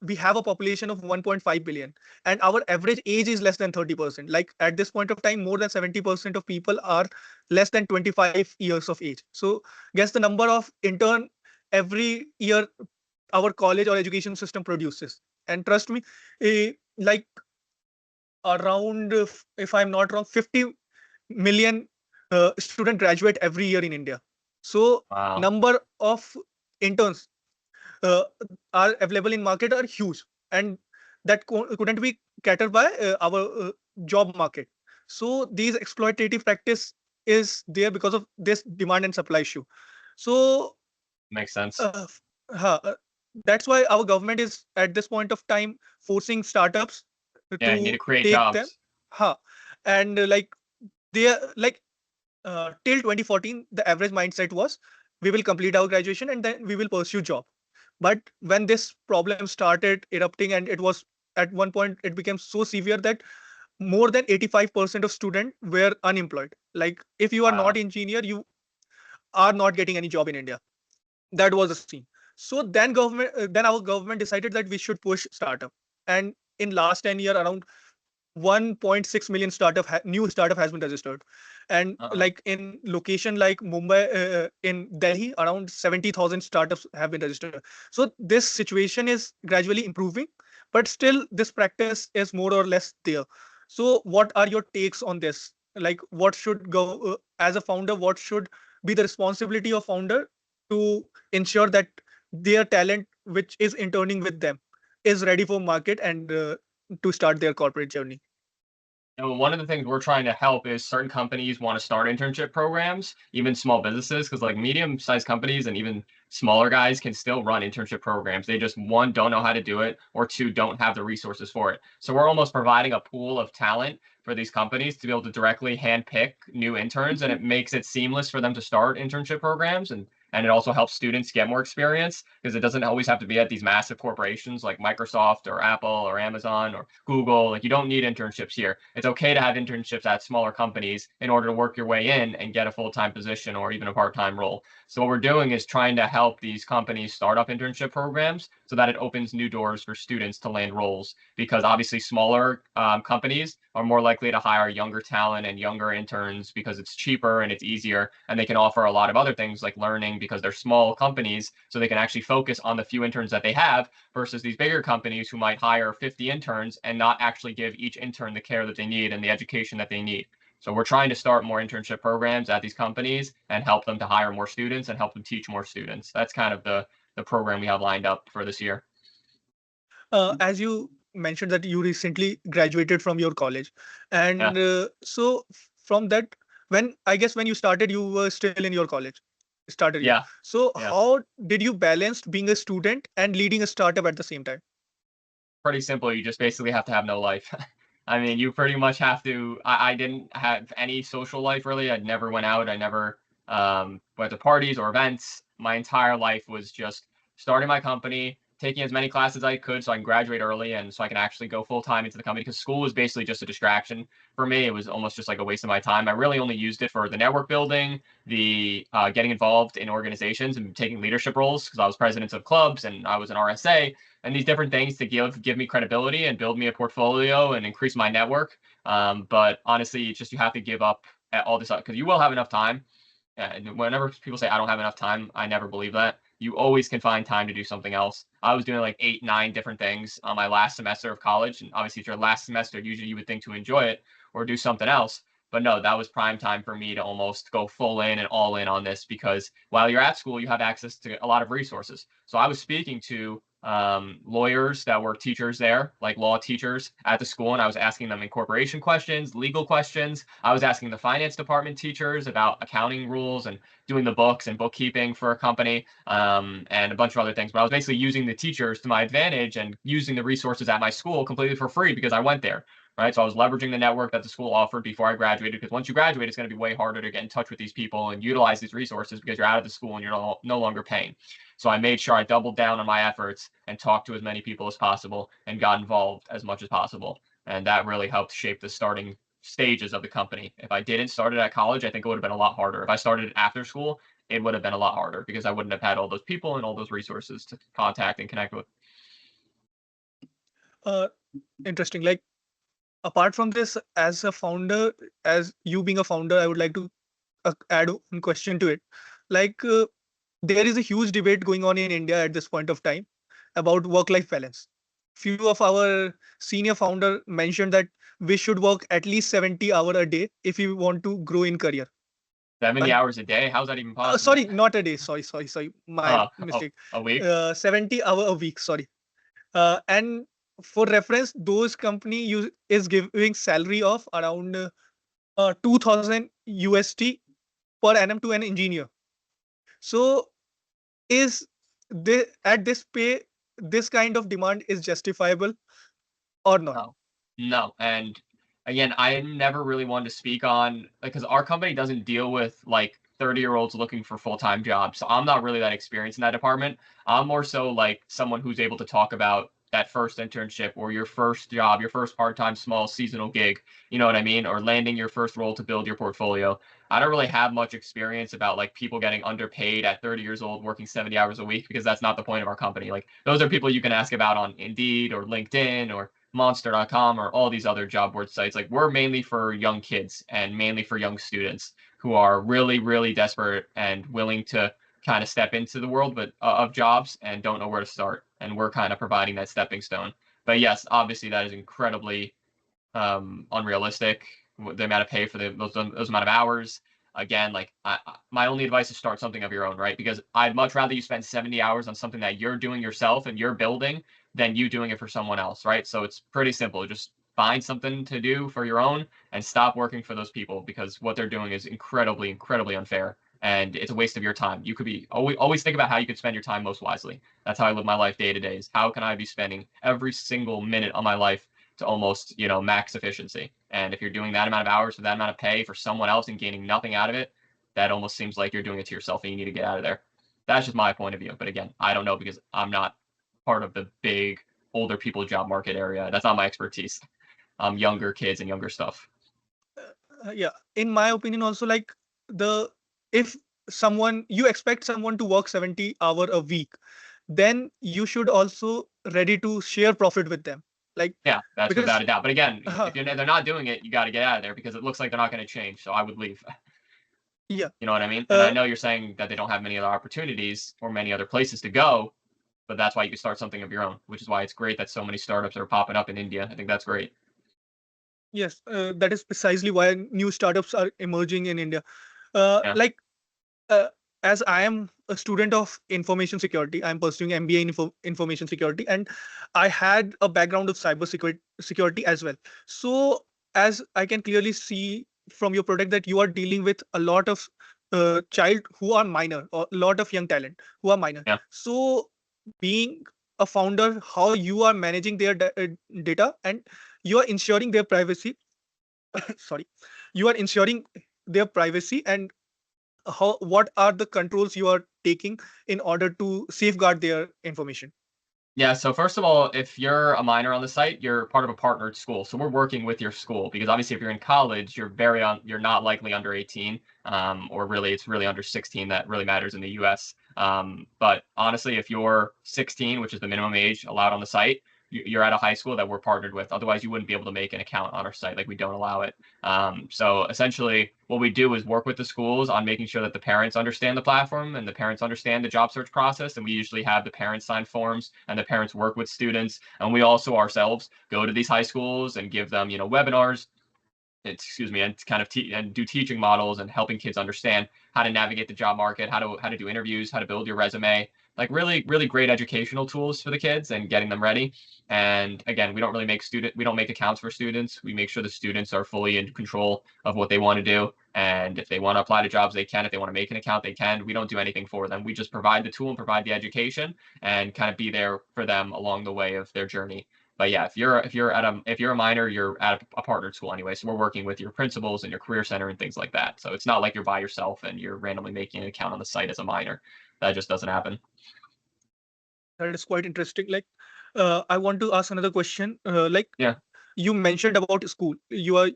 we have a population of 1.5 billion, and our average age is less than 30%. Like at this point of time more than 70% of people are less than 25 years of age. So guess the number of intern every year our college or education system produces. And trust me, like around, if I'm not wrong, 50 million student graduate every year in India. So Wow. number of interns uh, are available in market are huge, and that couldn't be catered by our job market. So these exploitative practice is there because of this demand and supply issue. So Makes sense. uh, huh, that's why our government is at this point of time forcing startups Yeah, you need to to create take them. jobs. Huh. And like they are like till 2014 the average mindset was we will complete our graduation and then we will pursue job. But when this problem started erupting, and it was at one point it became so severe that more than 85% of students were unemployed. Like if you are not Wow. engineer, you are not getting any job in India. That was the scene. So then our government decided that we should push startup. And in last 10 year, around 1.6 million new startup has been registered. And Uh-uh. like in location like Mumbai, in Delhi, around 70,000 startups have been registered. So this situation is gradually improving, but still this practice is more or less there. So what are your takes on this? Like what should go as a founder, what should be the responsibility of founder to ensure that their talent which is interning with them is ready for market and to start their corporate journey? And one of the things we're trying to help is certain companies want to start internship programs, even small businesses, because like medium-sized companies and even smaller guys can still run internship programs. They just one don't know how to do it, or two don't have the resources for it. So we're almost providing a pool of talent for these companies to be able to directly handpick new interns, and it makes it seamless for them to start internship programs, and it also helps students get more experience because it doesn't always have to be at these massive corporations like Microsoft or Apple or Amazon or Google. Like you don't need internships here. It's okay to have internships at smaller companies in order to work your way in and get a full-time position or even a part-time role. So what we're doing is trying to help these companies start up internship programs so that it opens new doors for students to land roles, because obviously smaller companies are more likely to hire younger talent and younger interns because it's cheaper and it's easier, and they can offer a lot of other things like learning because they're small companies, so they can actually focus on the few interns that they have versus these bigger companies who might hire 50 interns and not actually give each intern the care that they need and the education that they need. So we're trying to start more internship programs at these companies and help them to hire more students and help them teach more students. That's kind of the program we have lined up for this year. As you mentioned that you recently graduated from your college, Yeah, and from that, when I guess when you started, you were still in your college, started year. yeah, So yeah. how did you balance being a student and leading a startup at the same time? Pretty simple. You just basically have to have no life. I mean, you pretty much have to. I didn't have any social life really. I never went out. I never went to parties or events. My entire life was just starting my company, taking as many classes as I could so I can graduate early and so I can actually go full time into the company, because school was basically just a distraction. For me, it was almost just like a waste of my time. I really only used it for the network building, the getting involved in organizations and taking leadership roles, because I was president of clubs and I was an RSA and these different things to give me credibility and build me a portfolio and increase my network. But honestly, it's just you have to give up at all this because you will have enough time. And whenever people say I don't have enough time, I never believe that. You always can find time to do something else. I was doing like 8, 9 different things on my last semester of college, and obviously, it's your last semester. Usually, you would think to enjoy it or do something else. But no, that was prime time for me to almost go full in and all in on this, because while you're at school, you have access to a lot of resources. So I was speaking to lawyers that were teachers there, like law teachers at the school, and I was asking them incorporation questions, legal questions. I was asking the finance department teachers about accounting rules and doing the books and bookkeeping for a company, and a bunch of other things. But I was basically using the teachers to my advantage and using the resources at my school completely for free because I went there. Right. So I was leveraging the network that the school offered before I graduated, because once you graduate, it's going to be way harder to get in touch with these people and utilize these resources because you're out of the school and you're no longer paying. So I made sure I doubled down on my efforts and talked to as many people as possible and got involved as much as possible. And that really helped shape the starting stages of the company. If I didn't start it at college, I think it would have been a lot harder. If I started it after school, it would have been a lot harder because I wouldn't have had all those people and all those resources to contact and connect with. uh, Interesting. Like apart from this, as a founder, as you being a founder, I would like to add one question to it. Like there is a huge debate going on in India at this point of time about work-life balance. Few of our senior founder mentioned that we should work at least 70 hour a day if we want to grow in career. 70 Like, hours a day? How's that even possible? sorry, not a day. Sorry. My mistake. A week? 70 hour a week. Sorry. And for reference, those company is giving salary of around 2000 USD per annum to an engineer. So is at this pay, this kind of demand is justifiable or not? No, no. And again, I never really wanted to speak on, because our company doesn't deal with like 30-year-olds looking for full-time jobs. So I'm not really that experienced in that department. I'm more so like someone who's able to talk about that first internship or your first job, your first part-time small seasonal gig, you know what I mean? Or landing your first role to build your portfolio. I don't really have much experience about like people getting underpaid at 30 years old working 70 hours a week, because that's not the point of our company. Like those are people you can ask about on Indeed or LinkedIn or monster.com or all these other job board sites. Like we're mainly for young kids and mainly for young students who are really, really desperate and willing to kind of step into the world of jobs and don't know where to start. And we're kind of providing that stepping stone. But yes, obviously that is incredibly unrealistic. The amount of pay for those amount of hours. Again, like my only advice is start something of your own, right? Because I'd much rather you spend 70 hours on something that you're doing yourself and you're building than you doing it for someone else, right? So it's pretty simple. Just find something to do for your own and stop working for those people, because what they're doing is incredibly, incredibly unfair. And it's a waste of your time. You could be always think about how you could spend your time most wisely. That's how I live my life day to day. Is how can I be spending every single minute of my life to almost, max efficiency. And if you're doing that amount of hours for that amount of pay for someone else and gaining nothing out of it, that almost seems like you're doing it to yourself and you need to get out of there. That's just my point of view. But again, I don't know, because I'm not part of the big older people job market area. That's not my expertise. Younger kids and younger stuff. Yeah, in my opinion also, like, the if someone, you expect someone to work 70 hour a week, then you should also ready to share profit with them, like, Yeah, that's because without a doubt. But again, uh, if they're not doing it, you got to get out of there, because it looks like they're not going to change. So I would leave. yeah, You know what I mean? And I uh, know you're saying that they don't have many other opportunities or many other places to go, but that's why you can start something of your own, which is why it's great that so many startups are popping up in India. I think that's great. yes, that is precisely why new startups are emerging in India. Yeah, Like, uh, as I am a student of information security, I'm pursuing MBA in information security, and I had a background of cyber security as well. So, as I can clearly see from your product, that you are dealing with a lot of child who are minor, or a lot of young talent who are minor. yeah. So, being a founder, how you are managing their data, and you are ensuring their privacy. Sorry, you are ensuring their privacy, and how, what are the controls you are taking in order to safeguard their information? Yeah, so first of all, if you're a minor on the site, you're part of a partnered school. So we're working with your school, because obviously if you're in college, you're not likely under 18, or really it's really under 16 that really matters in the US. But honestly, if you're 16, which is the minimum age allowed on the site, you're at a high school that we're partnered with. Otherwise, you wouldn't be able to make an account on our site. Like we don't allow it. So essentially, what we do is work with the schools on making sure that the parents understand the platform and the parents understand the job search process. And we usually have the parents sign forms and the parents work with students. And we also ourselves go to these high schools and give them, webinars, excuse me, and kind of and do teaching models and helping kids understand how to navigate the job market, how to do interviews, how to build your resume, like really really great educational tools for the kids and getting them ready. And again, we don't make accounts for students. We make sure the students are fully in control of what they want to do. And if they want to apply to jobs, they can. If they want to make an account, they can. We don't do anything for them. We just provide the tool and provide the education and kind of be there for them along the way of their journey. But yeah, if you're a minor, you're at a partnered school anyway. So we're working with your principals and your career center and things like that. So it's not like you're by yourself and you're randomly making an account on the site as a minor. That just doesn't happen. That is quite interesting. Like, I want to ask another question. Like, Yeah, you mentioned about school, you are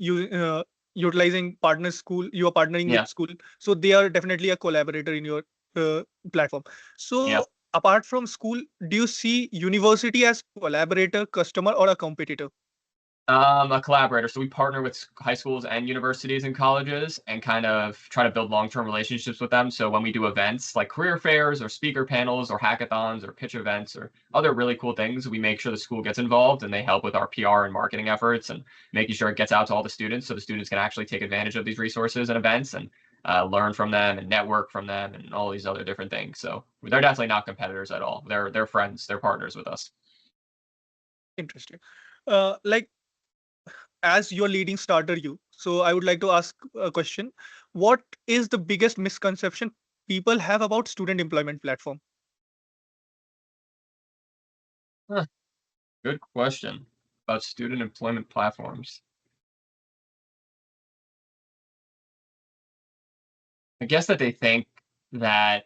utilizing partner school, you are partnering with yeah, school, so they are definitely a collaborator in your uh, platform. yeah. So, apart from school, do you see university as collaborator, customer, or a competitor? A collaborator. So we partner with high schools and universities and colleges and kind of try to build long-term relationships with them. So when we do events like career fairs or speaker panels or hackathons or pitch events or other really cool things, we make sure the school gets involved and they help with our PR and marketing efforts and making sure it gets out to all the students so the students can actually take advantage of these resources and events. And learn from them and network from them and all these other different things. So they're definitely not competitors at all. They're friends. They're partners with us. Interesting. Like, as your leading starter, so I would like to ask a question. What is the biggest misconception people have about student employment platform? Huh, good question about student employment platforms. I guess that they think that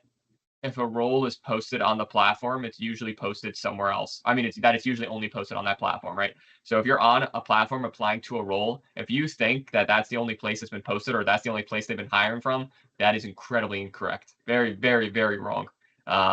if a role is posted on the platform, it's usually posted somewhere else. I mean, it's usually only posted on that platform, right? So if you're on a platform applying to a role, if you think that that's the only place it's been posted or that's the only place they've been hiring from, that is incredibly incorrect. Very, very, very wrong.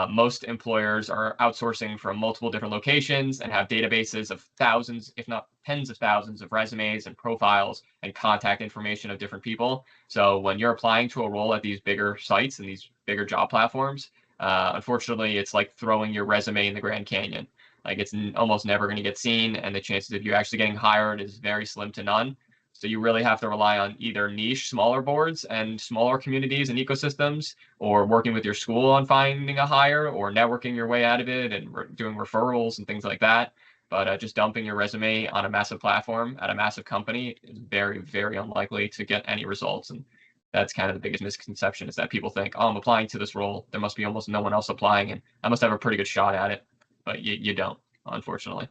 Most employers are outsourcing from multiple different locations and have databases of thousands, if not tens of thousands, of resumes and profiles and contact information of different people. So when you're applying to a role at these bigger sites and these bigger job platforms, unfortunately, it's like throwing your resume in the Grand Canyon. Like it's almost never going to get seen, and the chances of you actually getting hired is very slim to none. So you really have to rely on either niche, smaller boards and smaller communities and ecosystems, or working with your school on finding a hire, or networking your way out of it and doing referrals and things like that. But just dumping your resume on a massive platform at a massive company is very, very unlikely to get any results. And that's kind of the biggest misconception is that people think, oh, I'm applying to this role. There must be almost no one else applying, and I must have a pretty good shot at it. But you don't, unfortunately.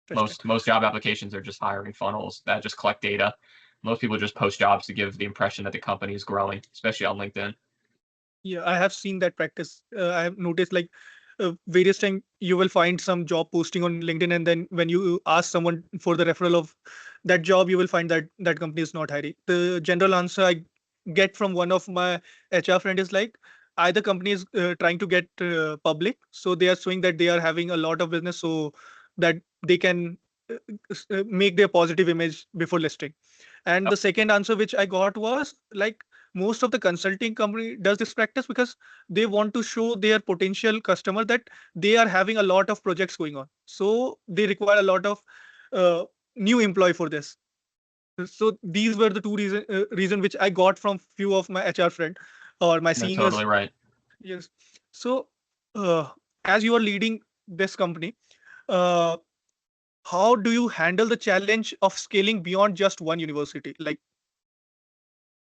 Interesting. Most job applications are just hiring funnels that just collect data. Most people just post jobs to give the impression that the company is growing, especially on LinkedIn. Yeah, I have seen that practice. I have noticed like various time you will find some job posting on LinkedIn, and then when you ask someone for the referral of that job, you will find that that company is not hiring. The general answer I get from one of my HR friend is like either company is trying to get public, so they are showing that they are having a lot of business, so that they can make their positive image before listing. And Yep. the second answer which I got was like most of the consulting company does this practice because they want to show their potential customer that they are having a lot of projects going on, so they require a lot of uh, new employee for this. So these were the two reason which I got from few of my HR friend or my They're totally seniors. right. Yes. So uh, as you are leading this company, uh, how do you handle the challenge of scaling beyond just one university? Like,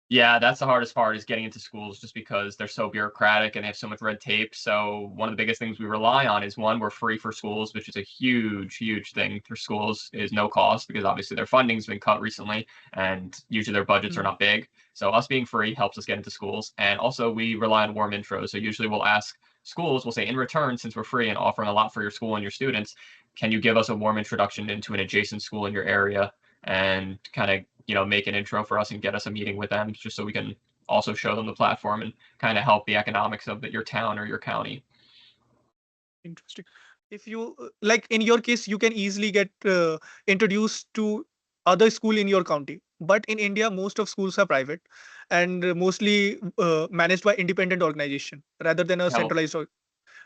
Yeah, that's the hardest part is getting into schools just because they're so bureaucratic and they have so much red tape. So one of the biggest things we rely on is one, we're free for schools, which is a huge, huge thing for schools is no cost because obviously their funding's been cut recently and usually their budgets are mm, not big. So us being free helps us get into schools. And also we rely on warm intros. So usually we'll ask schools, we'll say in return, since we're free and offering a lot for your school and your students, can you give us a warm introduction into an adjacent school in your area and kind of make an intro for us and get us a meeting with them just so we can also show them the platform and kind of help the economics of your town or your county. interesting. If you like in your case, you can easily get introduced to other school in your county. But in India, most of schools are private and mostly managed by independent organization rather than a Help. centralized.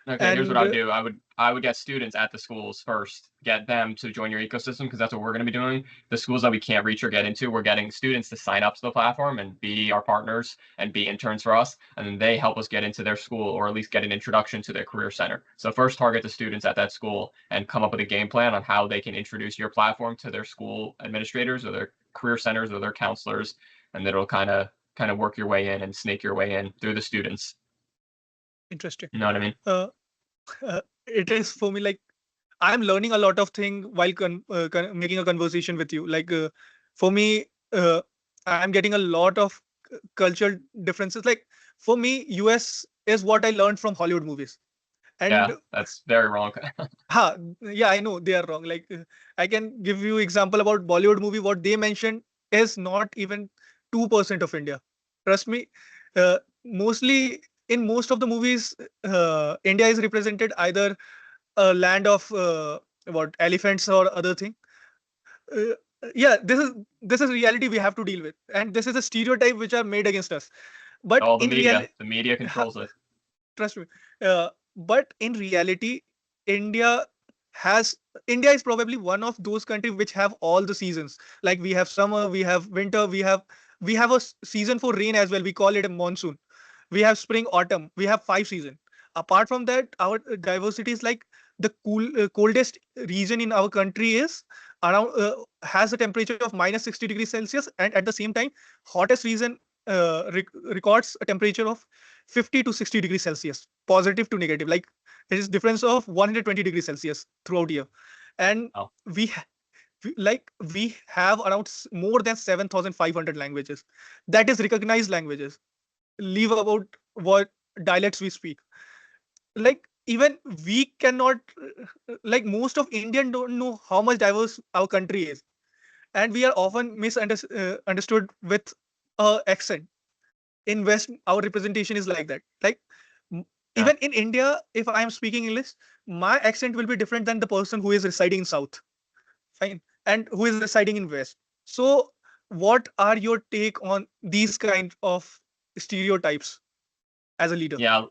Okay, here's what And I would do. I would get students at the schools first, get them to join your ecosystem because that's what we're going to be doing. The schools that we can't reach or get into, we're getting students to sign up to the platform and be our partners and be interns for us, and then they help us get into their school or at least get an introduction to their career center. So first target the students at that school and come up with a game plan on how they can introduce your platform to their school administrators or their career centers or their counselors, and it'll kind of work your way in and snake your way in through the students. interesting. You know what I mean? Uh, it is for me like I'm learning a lot of things while making a conversation with you. Like for me, I'm getting a lot of cultural differences. Like for me, US is what I learned from Hollywood movies. And Yeah, that's very wrong. yeah, I know they are wrong. Like I can give you example about Bollywood movie. What they mentioned is not even 2% of India. Trust me. Mostly in most of the movies, India is represented either a land of what elephants or other thing. Uh, yeah, this is reality we have to deal with, and this is a stereotype which are made against us. But All the in media. reality, The media controls it. trust me. But in reality, India has India is probably one of those countries which have all the seasons. Like we have summer, we have winter, we have We have a season for rain as well. We call it a monsoon. We have spring, autumn. We have 5 seasons. Apart from that, our diversity is like the coldest region in our country is around has a temperature of minus 60 degrees Celsius, and at the same time, hottest region records a temperature of 50 to 60 degrees Celsius, positive to negative. Like there is difference of 120 degrees Celsius throughout year, and Oh, we we have around more than 7,500 languages. That is recognized languages. Leave about what dialects we speak. Like even we cannot like most of Indian don't know how much diverse our country is, and we are often misunderstood with accent. In West, our representation is like that. Like m- yeah. even in India, if I am speaking English, my accent will be different than the person who is residing in South. Fine, and who is residing in West. So what are your take on these kind of stereotypes as a leader? Yeah.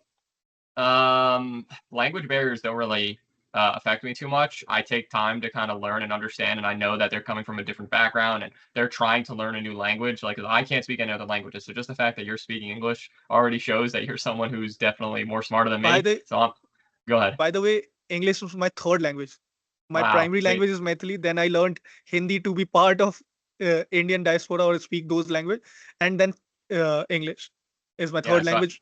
Language barriers don't really affect me too much. I take time to kind of learn and understand, and I know that they're coming from a different background and they're trying to learn a new language. Like I can't speak any other languages, so just the fact that you're speaking English already shows that you're someone who's definitely more smarter than By me. the So go ahead. by the way, English was my third language. My Wow, primary sweet. language is Maithili. Then I learned Hindi to be part of Indian diaspora or speak those language, and then English is my Yeah, third so language.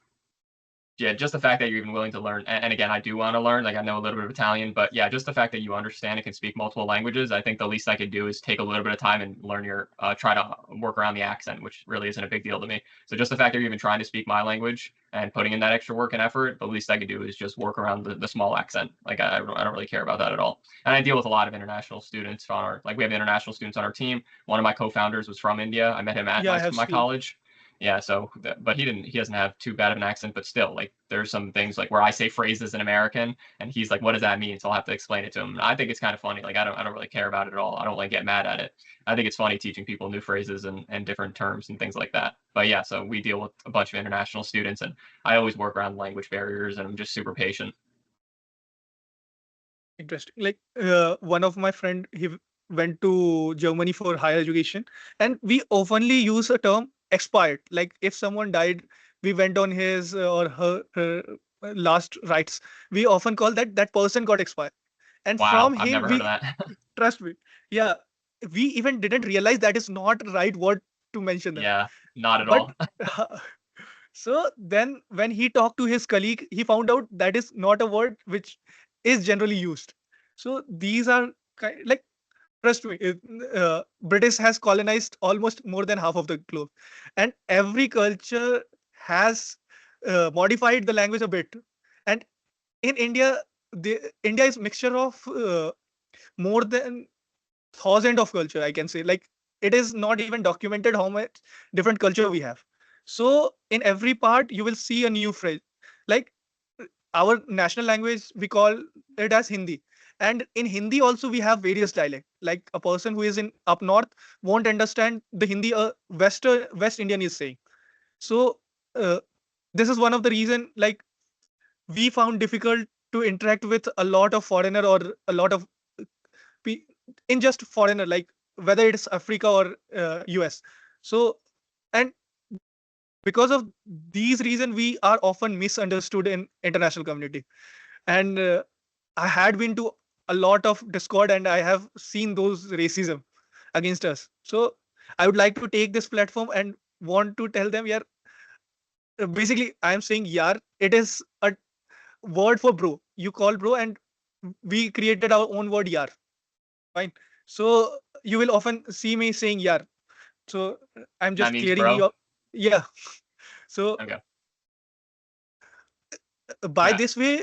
yeah, just the fact that you're even willing to learn, and again, I do want to learn. Like I know a little bit of Italian, but yeah, just the fact that you understand and can speak multiple languages, I think the least I could do is take a little bit of time and learn your, try to work around the accent, which really isn't a big deal to me. So just the fact that you're even trying to speak my language and putting in that extra work and effort, the least I could do is just work around the small accent. Like I don't really care about that at all. And I deal with a lot of international students on our, like we have international students on our team. One of my co-founders was from India. I met him at Yeah, I have my seen. college. Yeah, so but he doesn't have too bad of an accent, but still, like there's some things like where I say phrases in American and he's like, what does that mean? So I'll have to explain it to him. I think it's kind of funny. Like I don't really care about it at all. I don't like get mad at it. I think it's funny teaching people new phrases and different terms and things like that. But yeah, so we deal with a bunch of international students and I always work around language barriers and I'm just super patient. Interesting. Like one of my friend, went to Germany for higher education, and we oftenly use a term expired. Like if someone died, we went on his or her last rites. We often call that person got expired. And Wow, from I've him, never heard of we that. trust me. Yeah, we even didn't realize that is not right word to mention them. Yeah, not at But all. so then when he talked to his colleague, he found out that is not a word which is generally used. So these are like trust me, British has colonized almost more than half of the globe, and every culture has modified the language a bit. And in India, India is mixture of more than thousand of culture, I can say. Like it is not even documented how much different culture we have. So in every part you will see a new phrase. Like our national language, we call it as Hindi, and in Hindi also we have various dialect. Like a person who is in up north won't understand the Hindi a West Indian is saying. So uh, this is one of the reason, like we found difficult to interact with a lot of foreigner or a lot of pe- in just foreigner, like whether it's Africa or US. So and because of these reasons, we are often misunderstood in international community. And I had been to a lot of Discord, and I have seen those racism against us. So I would like to take this platform and want to tell them, yeah, basically I am saying, yeah, it is a word for bro. You call bro, and we created our own word, yar. Fine. So you will often see me saying yar. So I'm That just means clearing you bro. up. Yeah. So Okay. by Yeah. this way,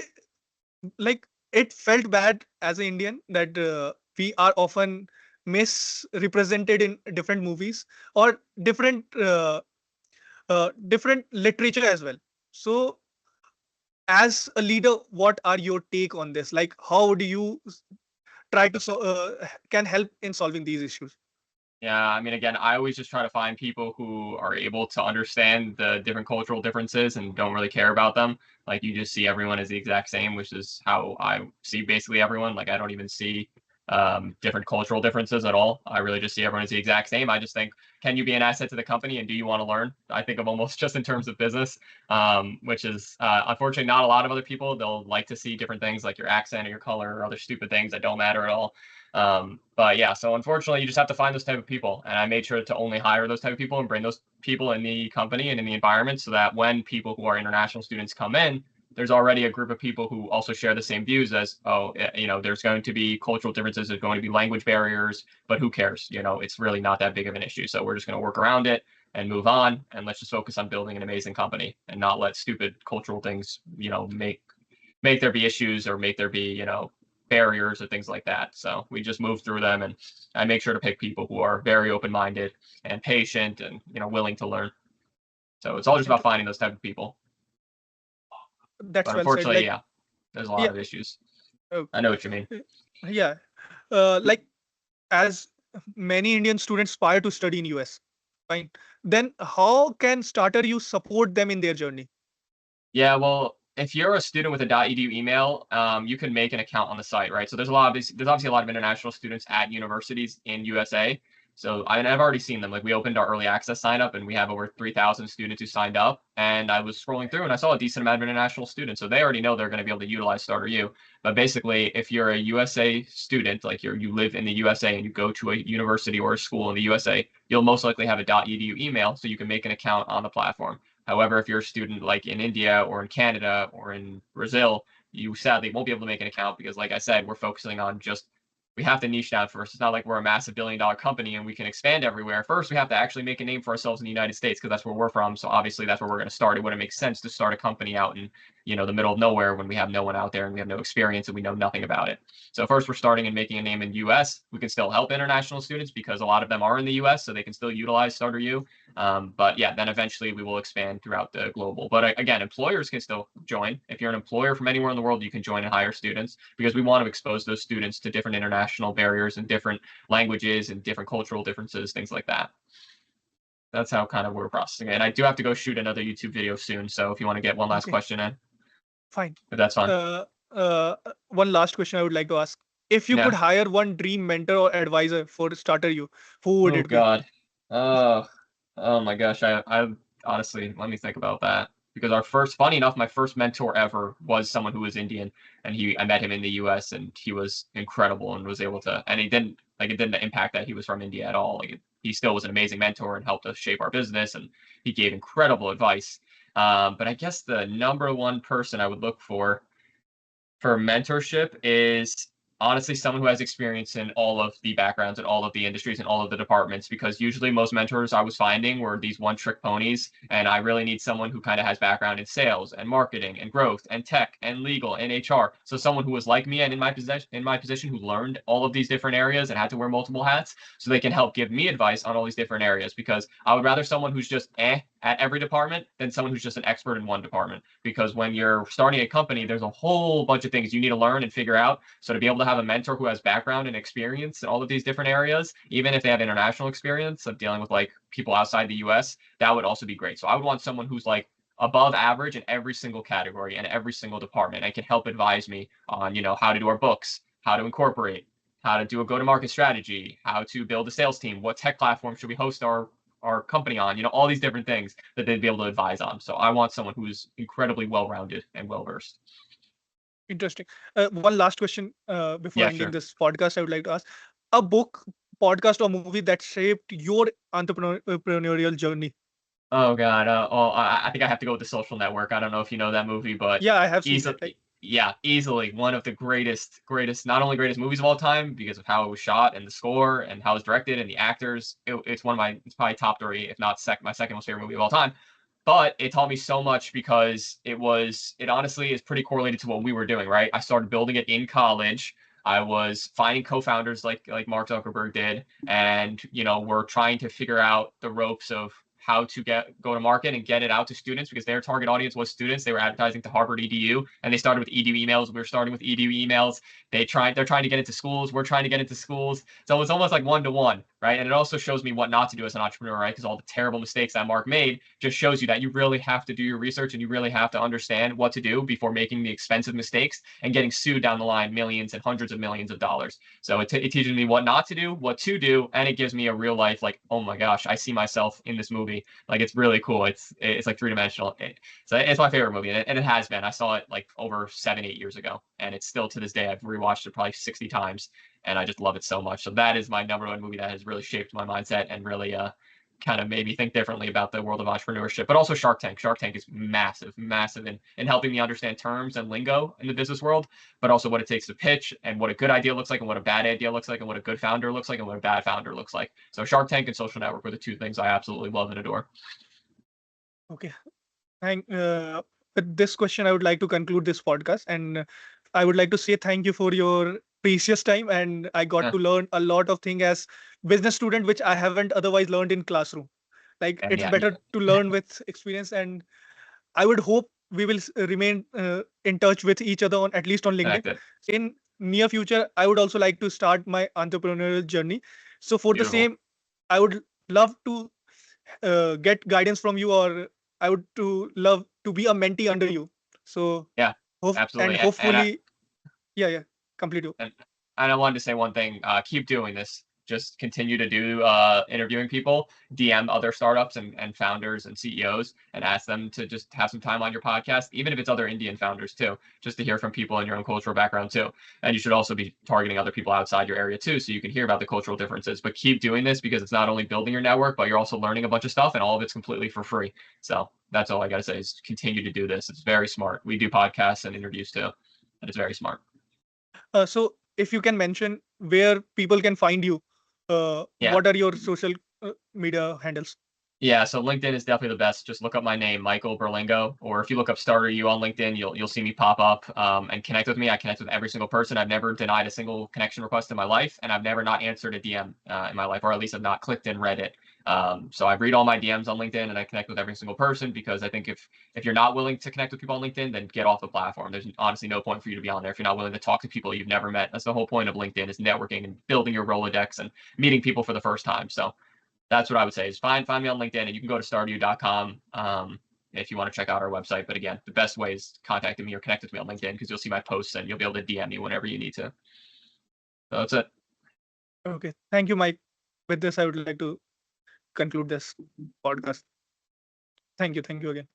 like it felt bad as an Indian that we are often misrepresented in different movies or different literature as well. So as a leader, what are your take on this? Like how do you try to can help in solving these issues? Yeah, I mean, again, I always just try to find people who are able to understand the different cultural differences and don't really care about them. Like you just see everyone as the exact same, which is how I see basically everyone. Like I don't even see different cultural differences at all. I really just see everyone as the exact same. I just think, can you be an asset to the company and do you want to learn? I think of almost just in terms of business, which is unfortunately not a lot of other people. They'll like to see different things like your accent or your color or other stupid things that don't matter at all. But yeah, so unfortunately, you just have to find those type of people. And I made sure to only hire those type of people and bring those people in the company and in the environment so that when people who are international students come in, there's already a group of people who also share the same views as, oh, there's going to be cultural differences, there's going to be language barriers, but who cares? It's really not that big of an issue. So we're just going to work around it and move on, and let's just focus on building an amazing company and not let stupid cultural things, make there be issues or make there be, barriers or things like that. So we just move through them, and I make sure to pick people who are very open-minded and patient and, willing to learn. So it's all just about Int- finding those type of people. that's But well said. unfortunately, Like, yeah, there's a lot yeah, of issues. uh, I know what you mean. yeah. Like, as many Indian students aspire to study in US, fine. Then how can Starter You support them in their journey? Yeah, well, if you're a student with a .edu email, you can make an account on the site, right? So there's obviously a lot of international students at universities in USA. So I've already seen them. Like we opened our early access sign up and we have over 3,000 students who signed up. And I was scrolling through and I saw a decent amount of international students. So they already know they're going to be able to utilize Starter U. But basically, if you're a USA student, like you live in the USA and you go to a university or a school in the USA, you'll most likely have a .edu email, so you can make an account on the platform. However, if you're a student like in India or in Canada or in Brazil, you sadly won't be able to make an account because, like I said, we're focusing on just we have to niche down first. It's not like we're a massive billion-dollar company and we can expand everywhere. First, we have to actually make a name for ourselves in the United States because that's where we're from. So obviously, that's where we're going to start. It wouldn't make sense to start a company out in the middle of nowhere when we have no one out there and we have no experience and we know nothing about it. So first, we're starting and making a name in U.S. We can still help international students because a lot of them are in the U.S. so they can still utilize Starter U. But yeah, then eventually we will expand throughout the global. But again, employers can still join. If you're an employer from anywhere in the world, you can join and hire students because we want to expose those students to different international barriers and different languages and different cultural differences, things like that. That's how kind of we're processing it. And I do have to go shoot another YouTube video soon. So if you want to get one last Okay, question in, fine. if that's fun. One last question I would like to ask. If you could Yeah. hire one dream mentor or advisor for Starter You, who would Oh it be? God. Oh, oh my gosh. I honestly, let me think about that because funny enough, my first mentor ever was someone who was Indian, and I met him in the U.S. and he was incredible and was able to, and it didn't impact that he was from India at all. He still was an amazing mentor and helped us shape our business, and he gave incredible advice. But I guess the number one person I would look for mentorship is honestly someone who has experience in all of the backgrounds and all of the industries and all of the departments because usually most mentors I was finding were these one trick ponies and I really need someone who kind of has background in sales and marketing and growth and tech and legal and HR. So someone who was like me and in my position who learned all of these different areas and had to wear multiple hats so they can help give me advice on all these different areas because I would rather someone who's just at every department than someone who's just an expert in one department because when you're starting a company there's a whole bunch of things you need to learn and figure out. So to be able to have a mentor who has background and experience in all of these different areas, even if they have international experience of dealing with like people outside the US, that would also be great. So I would want someone who's like above average in every single category and every single department and can help advise me on how to do our books, how to incorporate, how to do a go-to-market strategy, how to build a sales team, what tech platform should we host our company on, all these different things that they'd be able to advise on. So I want someone who's incredibly well-rounded and well-versed. Interesting. One last question before Yeah, ending sure. this podcast, I would like to ask a book, podcast, or movie that shaped your entrepreneurial journey. Oh God. I think I have to go with The Social Network. I don't know if you know that movie, but Yeah, I have seen that. Like, easily, yeah, easily one of the greatest, not only greatest movies of all time because of how it was shot and the score and how it was directed and the actors. It's it's probably top three, if not my second most favorite movie of all time. But it taught me so much because it honestly is pretty correlated to what we were doing, right? I started building it in college. I was finding co-founders like Mark Zuckerberg did, and we're trying to figure out the ropes of how to go to market and get it out to students, because their target audience was students. They were advertising to Harvard EDU, and they started with EDU emails. We were starting with EDU emails. They're trying to get into schools. We're trying to get into schools. So it's almost like 1-to-1, right? And it also shows me what not to do as an entrepreneur, right? Because all the terrible mistakes that Mark made just shows you that you really have to do your research and you really have to understand what to do before making the expensive mistakes and getting sued down the line millions and hundreds of millions of dollars. So it teaches me what not to do, what to do, and it gives me a real life, like, oh my gosh, I see myself in this movie. Like, it's really cool. It's like three-dimensional. So it's my favorite movie, and it has been. I saw it like over 7-8 years ago, and it's still to this day. I've rewatched it probably 60 times, and I just love it so much. So that is my number one movie that has really shaped my mindset and really kind of made me think differently about the world of entrepreneurship. But also Shark Tank. Shark Tank is massive in helping me understand terms and lingo in the business world, but also what it takes to pitch and what a good idea looks like and what a bad idea looks like and what a good founder looks like and what a bad founder looks like. So Shark Tank and Social Network were the two things I absolutely love and adore. Okay. With this question, I would like to conclude this podcast, and I would like to say thank you for your precious time. And I got Yeah, to learn a lot of things as business student, which I haven't otherwise learned in classroom. Like and it's yeah, better to learn with experience, and I would hope we will remain in touch with each other on at least on LinkedIn. connected. In near future, I would also like to start my entrepreneurial journey. So for the Beautiful. same, I would love to get guidance from you, or I would to love to be a mentee under you. So Yeah, hope and absolutely. hopefully, yeah, yeah, complete you. And and I wanted to say one thing. Keep doing this. Just continue to do interviewing people, DM other startups and founders and CEOs, and ask them to just have some time on your podcast, even if it's other Indian founders too, just to hear from people in your own cultural background too. And you should also be targeting other people outside your area too, so you can hear about the cultural differences. But keep doing this because it's not only building your network, but you're also learning a bunch of stuff, and all of it's completely for free. So that's all I got to say is continue to do this. It's very smart. We do podcasts and interviews too, and it's very smart. So if you can mention where people can find you, Yeah. what are your social media handles? Yeah, so LinkedIn is definitely the best. Just look up my name, Michael Berlingo, or if you look up Starter U on LinkedIn, you'll see me pop up and connect with me. I connect with every single person. I've never denied a single connection request in my life, and I've never not answered a DM in my life, or at least I've not clicked and read it. So I read all my DMs on LinkedIn, and I connect with every single person because I think if you're not willing to connect with people on LinkedIn, then get off the platform. There's honestly no point for you to be on there if you're not willing to talk to people you've never met. That's the whole point of LinkedIn, is networking and building your Rolodex and meeting people for the first time. So that's what I would say is find me on LinkedIn, and you can go to startu.com if you want to check out our website. But again, the best way is contacting me or connect with me on LinkedIn because you'll see my posts and you'll be able to DM me whenever you need to. So that's it. Okay, thank you, Mike. With this, I would like to conclude this podcast. Thank you again.